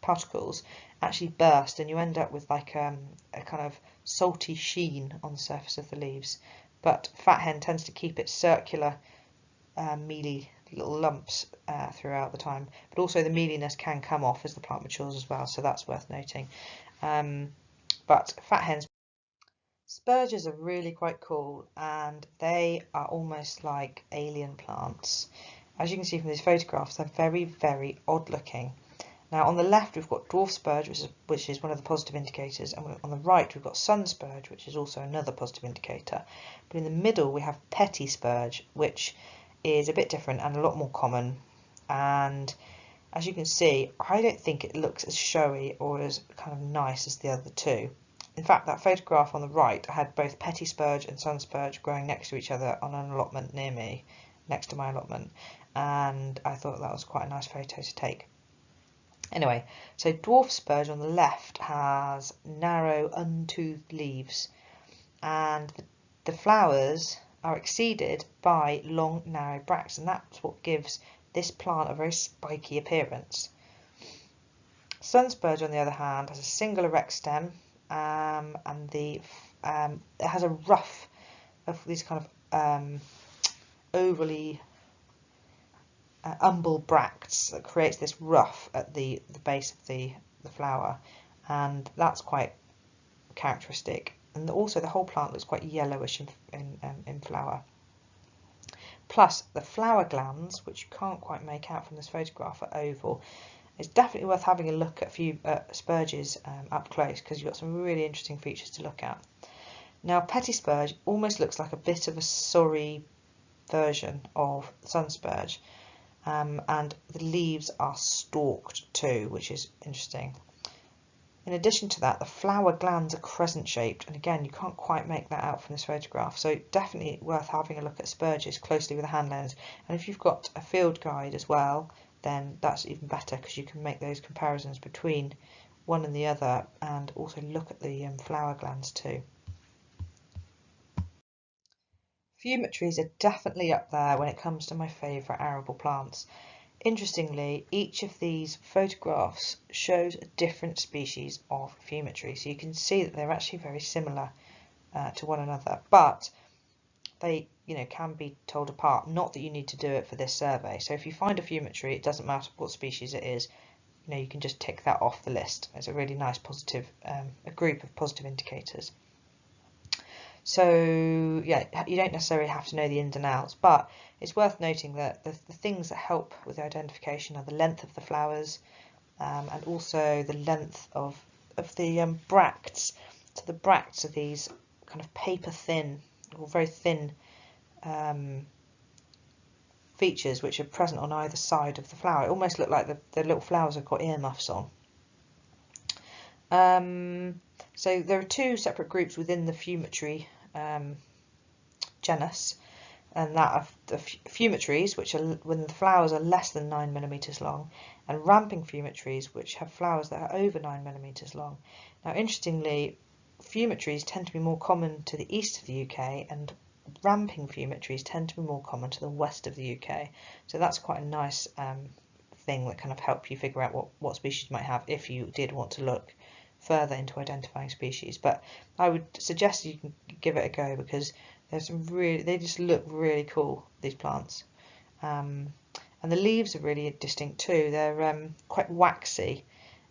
particles actually burst and you end up with like a kind of salty sheen on the surface of the leaves. But fat hen tends to keep it circular, mealy little lumps throughout the time. But also the mealiness can come off as the plant matures as well, so that's worth noting. But fat hens, spurges are really quite cool, and they are almost like alien plants. As you can see from these photographs, they're very, very odd looking. Now on the left we've got dwarf spurge, which is one of the positive indicators, and on the right we've got sun spurge, which is also another positive indicator. But in the middle we have petty spurge, which is a bit different and a lot more common. And as you can see, I don't think it looks as showy or as kind of nice as the other two. In fact, that photograph on the right had both petty spurge and sun spurge growing next to each other on an allotment near me, next to my allotment, and I thought that was quite a nice photo to take. Anyway, so dwarf spurge on the left has narrow, untoothed leaves, and the flowers are exceeded by long, narrow bracts, and that's what gives this plant a very spiky appearance. Sunspurge, on the other hand, has a single erect stem, and it has a ruff of these kind of overly umbel bracts that creates this ruff at the base of the flower, and that's quite characteristic. And also the whole plant looks quite yellowish in flower. Plus the flower glands, which you can't quite make out from this photograph, are oval. It's definitely worth having a look at a few spurges up close, because you've got some really interesting features to look at. Now, Petty Spurge almost looks like a bit of a sorry version of Sunspurge, and the leaves are stalked too, which is interesting. In addition to that, the flower glands are crescent shaped, and again, you can't quite make that out from this photograph, so definitely worth having a look at spurges closely with a hand lens. And if you've got a field guide as well, then that's even better, because you can make those comparisons between one and the other, and also look at the flower glands too. Fumitories are definitely up there when it comes to my favourite arable plants. Interestingly, each of these photographs shows a different species of fumitory, so you can see that they're actually very similar to one another, but they can be told apart. Not that you need to do it for this survey. So if you find a fumitory, it doesn't matter what species it is, you can just tick that off the list. It's a really nice positive, a group of positive indicators. So yeah, you don't necessarily have to know the ins and outs, but it's worth noting that the things that help with the identification are the length of the flowers, and also the length of the bracts. So the bracts are these kind of paper thin or very thin features which are present on either side of the flower. It almost look like the little flowers have got earmuffs on. So there are two separate groups within the fumitory genus, and that of the fumitories, which are when the flowers are less than 9 millimeters long, and ramping fumitories, which have flowers that are over 9 millimeters long. Now, interestingly, fumitories tend to be more common to the east of the UK, and ramping fumitories tend to be more common to the west of the UK. So that's quite a nice thing that kind of help you figure out what species you might have if you did want to look further into identifying species. But I would suggest you can give it a go, because there's some they just look really cool, these plants. And the leaves are really distinct too. They're quite waxy.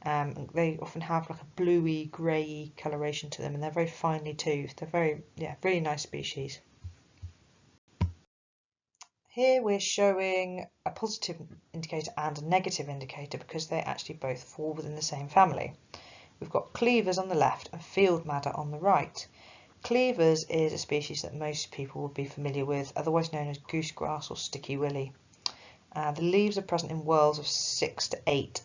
They often have like a bluey, grey coloration to them, and they're very finely toothed. They're really nice species. Here we're showing a positive indicator and a negative indicator, because they actually both fall within the same family. We've got cleavers on the left and field madder on the right. Cleavers is a species that most people would be familiar with, otherwise known as goosegrass or sticky willy. The leaves are present in whorls of 6 to 8,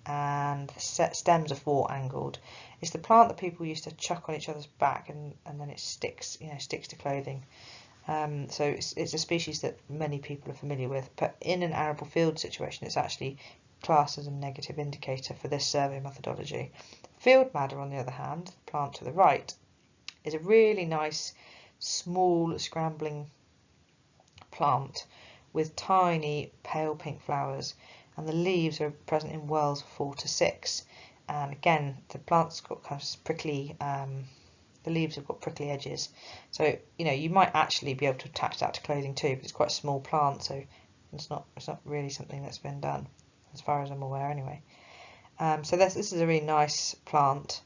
and the stems are 4 angled. It's the plant that people used to chuck on each other's back, and then it sticks to clothing. So it's a species that many people are familiar with, but in an arable field situation, it's actually classed as a negative indicator for this survey methodology. Field madder, on the other hand, the plant to the right, is a really nice, small, scrambling plant with tiny pale pink flowers, and the leaves are present in whorls of 4 to 6. And again, the plant's got kind of prickly, the leaves have got prickly edges. So you might actually be able to attach that to clothing too, but it's quite a small plant, so it's not really something that's been done, as far as I'm aware anyway. So this is a really nice plant,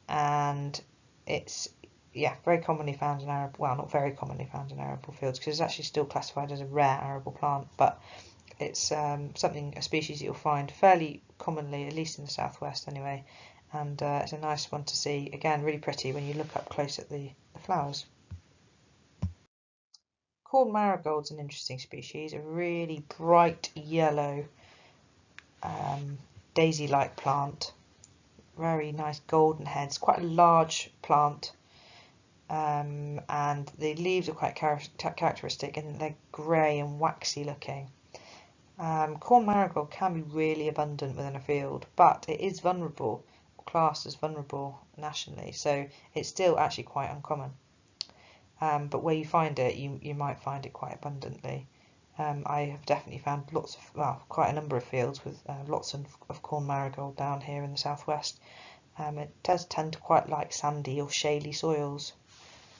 and it's very commonly found in arable, well, not very commonly found in arable fields, because it's actually still classified as a rare arable plant, but it's a species that you'll find fairly commonly, at least in the southwest anyway, and it's a nice one to see. Again, really pretty when you look up close at the flowers. Corn marigold's an interesting species, a really bright yellow daisy-like plant, very nice golden heads, quite a large plant, and the leaves are quite characteristic, and they're grey and waxy looking. Corn marigold can be really abundant within a field, but it is vulnerable, classed as vulnerable nationally, so it's still actually quite uncommon. but where you find it, you might find it quite abundantly. I have definitely found quite a number of fields with lots of corn marigold down here in the southwest. It does tend to quite like sandy or shaly soils.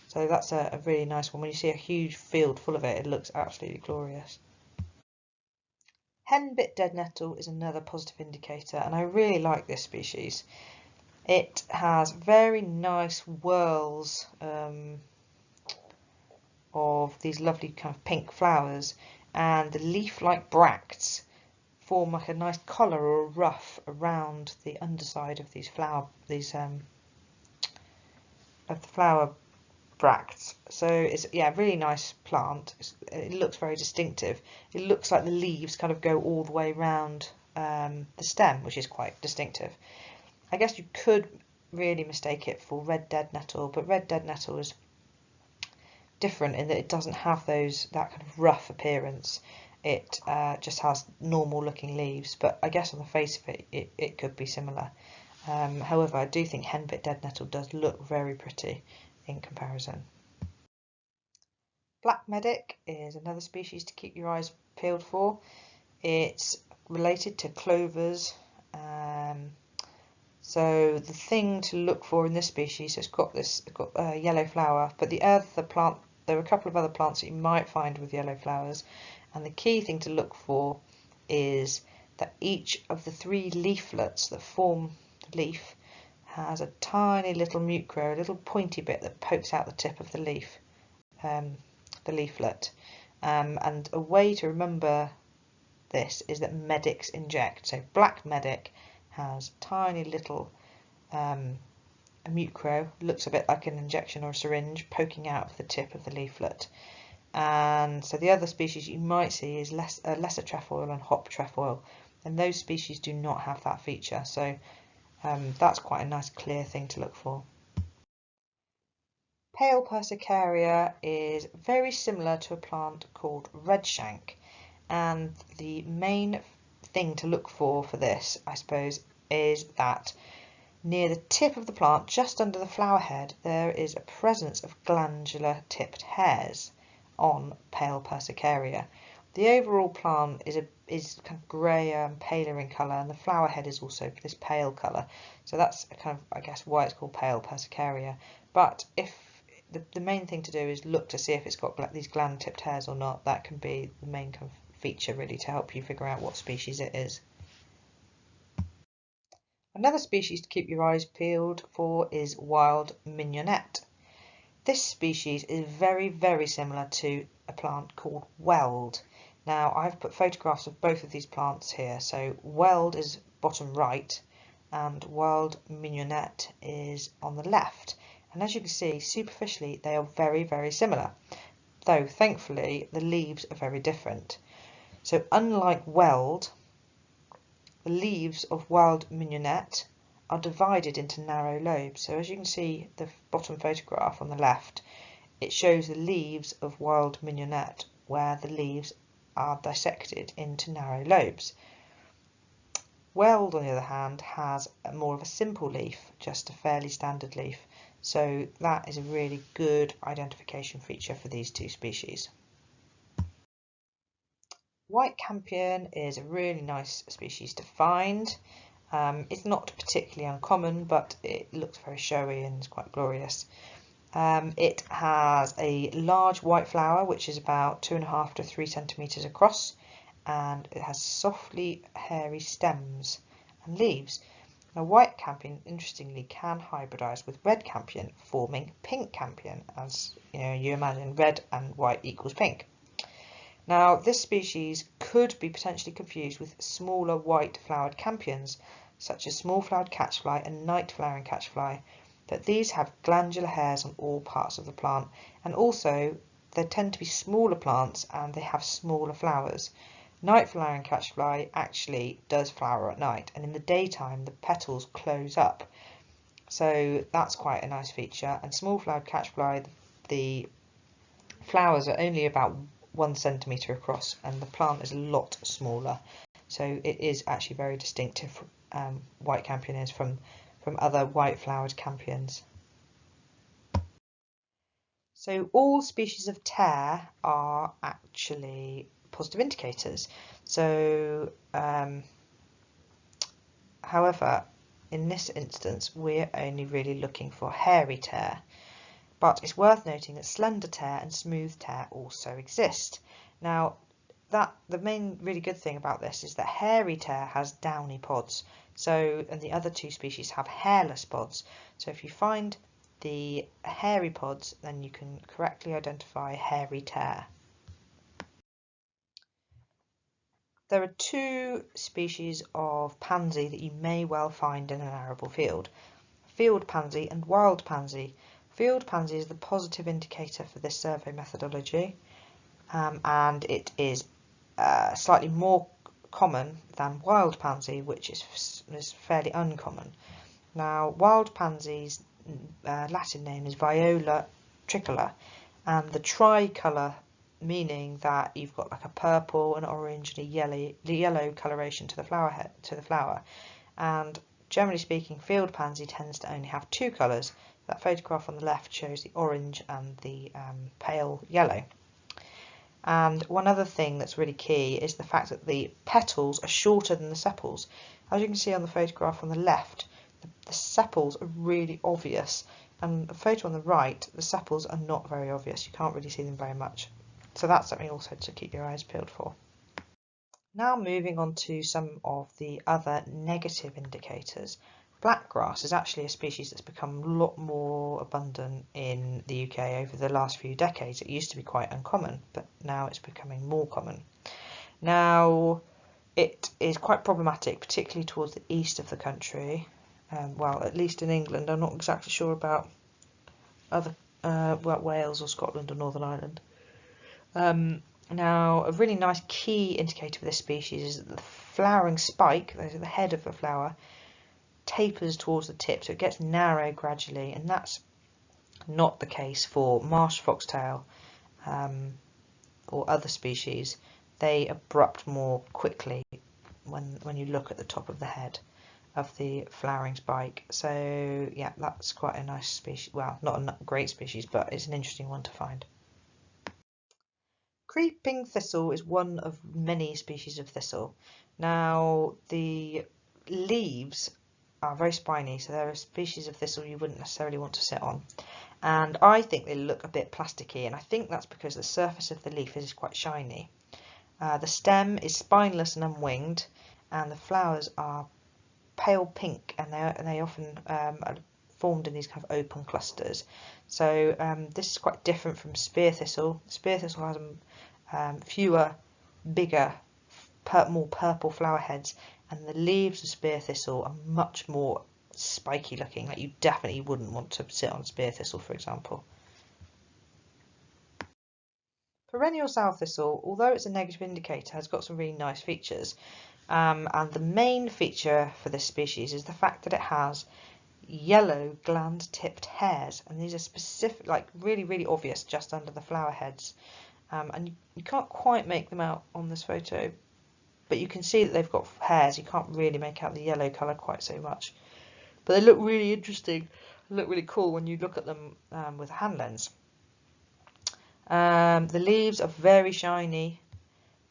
So that's a really nice one. When you see a huge field full of it, it looks absolutely glorious. Henbit dead nettle is another positive indicator, and I really like this species. It has very nice whorls of these lovely kind of pink flowers, and the leaf-like bracts form like a nice collar or a ruff around the underside of these flower bracts. So it's really nice plant. It looks very distinctive. It looks like the leaves kind of go all the way around the stem, which is quite distinctive. I guess you could really mistake it for red dead nettle, but red dead nettle is different in that it doesn't have that kind of rough appearance. It just has normal looking leaves, but I guess on the face of it, it could be similar. However, I do think henbit dead nettle does look very pretty in comparison. Black medic is another species to keep your eyes peeled for. It's related to clovers. So the thing to look for in this species, it's got a yellow flower, but the other plant, there are a couple of other plants that you might find with yellow flowers, and the key thing to look for is that each of the 3 leaflets that form the leaf has a tiny little mucro, a little pointy bit that pokes out the tip of the leaf, the leaflet. And a way to remember this is that medics inject. So black medic has tiny little a mucro, looks a bit like an injection or a syringe poking out of the tip of the leaflet. And so the other species you might see is lesser trefoil and hop trefoil, and those species do not have that feature. So that's quite a nice clear thing to look for. Pale Persicaria is very similar to a plant called redshank, and the main thing to look for this, I suppose, is that near the tip of the plant, just under the flower head, there is a presence of glandular tipped hairs on Pale Persicaria. The overall plant is kind of greyer and paler in colour, and the flower head is also this pale colour. So that's kind of, I guess, why it's called Pale Persicaria. But if the main thing to do is look to see if it's got these gland-tipped hairs or not. That can be the main kind of feature really to help you figure out what species it is. Another species to keep your eyes peeled for is wild mignonette. This species is very, very similar to a plant called weld. Now I've put photographs of both of these plants here. So weld is bottom right and wild mignonette is on the left. And as you can see, superficially they are very, very similar, though thankfully the leaves are very different. So unlike weld, the leaves of wild mignonette are divided into narrow lobes. So as you can see, the bottom photograph on the left, it shows the leaves of wild mignonette where the leaves are dissected into narrow lobes. Weld, on the other hand, has more of a simple leaf, just a fairly standard leaf. So that is a really good identification feature for these 2 species. White campion is a really nice species to find. It's not particularly uncommon, but it looks very showy and is quite glorious. It has a large white flower, which is about 2.5 to 3 centimetres across, and it has softly hairy stems and leaves. Now, white campion, interestingly, can hybridise with red campion, forming pink campion, as you imagine red and white equals pink. Now, this species could be potentially confused with smaller white flowered campions, such as small flowered catchfly and night flowering catchfly, but these have glandular hairs on all parts of the plant, and also they tend to be smaller plants and they have smaller flowers. Night flowering catchfly actually does flower at night, and in the daytime the petals close up, so that's quite a nice feature. And small flowered catchfly, the flowers are only about 1 centimetre across and the plant is a lot smaller, so it is actually very distinctive. White campion is from other white flowered campions. So all species of tear are actually positive indicators. So, however, in this instance, we're only really looking for hairy tear. But it's worth noting that slender tear and smooth tear also exist. Now, the main really good thing about this is that hairy tear has downy pods, and the other two species have hairless pods. So if you find the hairy pods, then you can correctly identify hairy tear. There are two species of pansy that you may well find in an arable field: field pansy and wild pansy. Field pansy is the positive indicator for this survey methodology, and it is slightly more common than wild pansy, which is fairly uncommon. Now, wild pansy's Latin name is Viola tricolor, and the tricolour meaning that you've got like a purple, an orange, and a yellow coloration to the flower. And generally speaking, field pansy tends to only have two colours. That photograph on the left shows the orange and the pale yellow. And one other thing that's really key is the fact that the petals are shorter than the sepals. As you can see on the photograph on the left, the sepals are really obvious, and the photo on the right, the sepals are not very obvious. You can't really see them very much. So that's something also to keep your eyes peeled for. Now moving on to some of the other negative indicators. Blackgrass is actually a species that's become a lot more abundant in the UK over the last few decades. It used to be quite uncommon, but now it's becoming more common. Now, it is quite problematic, particularly towards the east of the country. Well, at least in England. I'm not exactly sure about other Wales or Scotland or Northern Ireland. Now, a really nice key indicator for this species is that the flowering spike, the head of the flower, tapers towards the tip, so it gets narrow gradually, and that's not the case for marsh foxtail or other species. They abrupt more quickly when you look at the top of the head of the flowering spike. So yeah, that's quite a nice species. Well, not a great species, but it's an interesting one to find. Creeping thistle is one of many species of thistle. Now, the leaves are very spiny, so they're a species of thistle you wouldn't necessarily want to sit on. And I think they look a bit plasticky, and I think that's because the surface of the leaf is quite shiny. The stem is spineless and unwinged, and the flowers are pale pink, and they often are formed in these kind of open clusters. So this is quite different from spear thistle. Spear thistle has fewer, bigger, more purple flower heads, and the leaves of spear thistle are much more spiky looking. Like, you definitely wouldn't want to sit on spear thistle, for example. Perennial sow thistle, although it's a negative indicator, has got some really nice features. And the main feature for this species is the fact that it has yellow gland-tipped hairs, and these are specific, like really, really obvious just under the flower heads. And you can't quite make them out on this photo, but you can see that they've got hairs. You can't really make out the yellow colour quite so much, but they look really interesting. They look really cool when you look at them with a hand lens. The leaves are very shiny,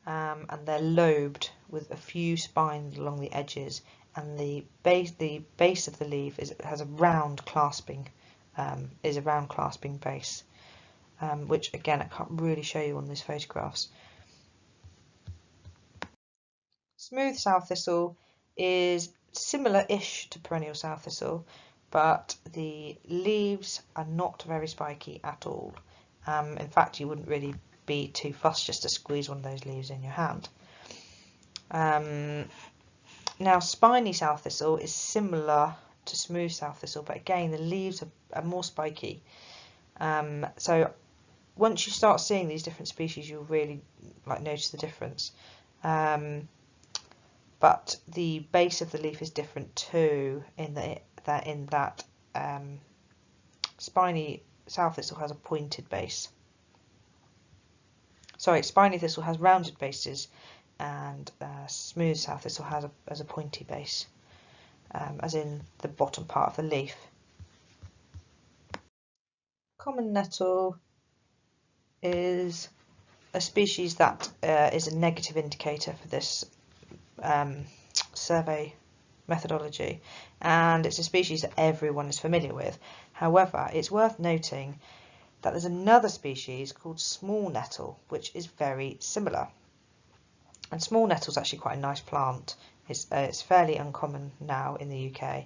and they're lobed with a few spines along the edges, and the base of the leaf has a round clasping base. Which again I can't really show you on these photographs. Smooth sow thistle is similar-ish to perennial sow thistle, but the leaves are not very spiky at all. In fact, you wouldn't really be too fussed just to squeeze one of those leaves in your hand. Now, spiny sow thistle is similar to smooth sow thistle, but again the leaves are more spiky. So once you start seeing these different species, you'll really notice the difference. But the base of the leaf is different too, in that spiny sow thistle has a pointed base. Sorry, spiny thistle has rounded bases, and smooth sow thistle has a pointy base, as in the bottom part of the leaf. Common nettle is a species that is a negative indicator for this survey methodology, and it's a species that everyone is familiar with. However, it's worth noting that there's another species called small nettle, which is very similar. And small nettle is actually quite a nice plant. It's fairly uncommon now in the UK.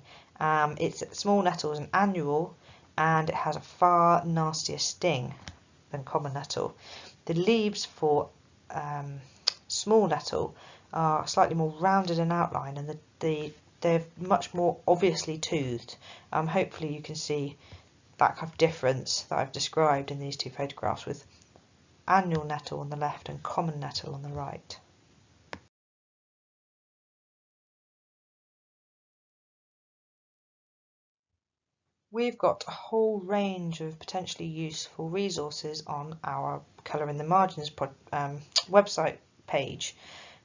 Small nettle is an annual, and it has a far nastier sting than common nettle. The leaves for small nettle are slightly more rounded in outline, and they're much more obviously toothed. Hopefully you can see that kind of difference that I've described in these two photographs, with annual nettle on the left and common nettle on the right. We've got a whole range of potentially useful resources on our Colour in the Margins website page.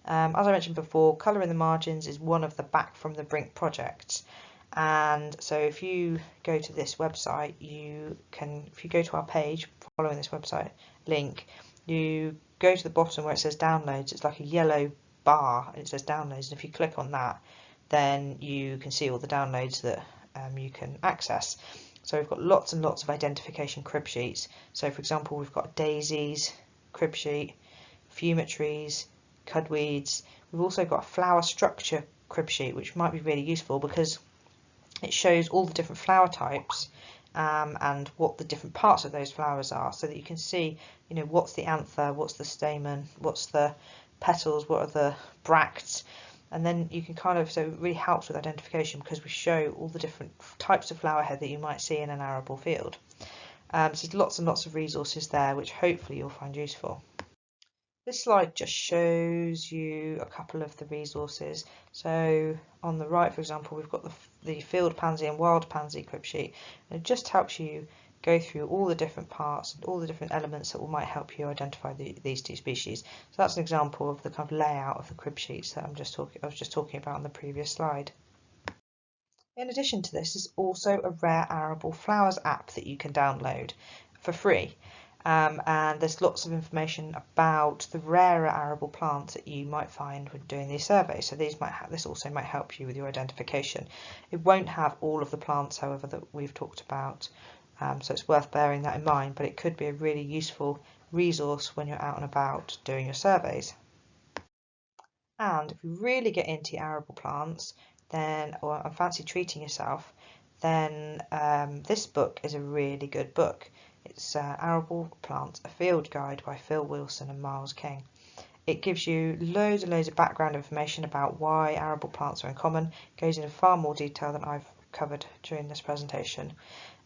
As I mentioned before, Colour in the Margins is one of the Back from the Brink projects. And so if you go to this website, if you go to our page following this website link, you go to the bottom where it says downloads. It's like a yellow bar and it says downloads, and if you click on that, then you can see all the downloads that you can access. So we've got lots and lots of identification crib sheets. So for example, we've got daisies crib sheet, fumitories, cudweeds. We've also got a flower structure crib sheet, which might be really useful because it shows all the different flower types and what the different parts of those flowers are, so that you can see, what's the anther, what's the stamen, what's the petals, what are the bracts, and then you can so it really helps with identification because we show all the different types of flower head that you might see in an arable field. So there's lots and lots of resources there, which hopefully you'll find useful. This slide just shows you a couple of the resources. So on the right, for example, we've got the field pansy and wild pansy crib sheet, and it just helps you go through all the different parts and all the different elements that might help you identify these two species. So that's an example of the kind of layout of the crib sheets that I was just talking about on the previous slide. In addition to this, there's also a Rare Arable Flowers app that you can download for free. And there's lots of information about the rarer arable plants that you might find when doing these surveys. So this also might help you with your identification. It won't have all of the plants, however, that we've talked about. So it's worth bearing that in mind, but it could be a really useful resource when you're out and about doing your surveys. And if you really get into arable plants, or fancy treating yourself, then this book is a really good book. It's Arable Plants, a Field Guide by Phil Wilson and Miles King. It gives you loads and loads of background information about why arable plants are uncommon. It goes into far more detail than I've covered during this presentation.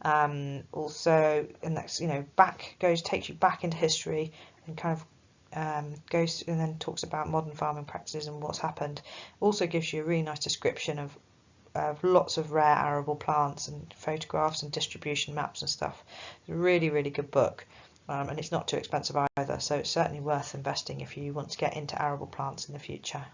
Also, and that's takes you back into history and kind of goes and then talks about modern farming practices and what's happened. Also gives you a really nice description of lots of rare arable plants and photographs and distribution maps and stuff. It's a really, really good book, and it's not too expensive either, so it's certainly worth investing if you want to get into arable plants in the future.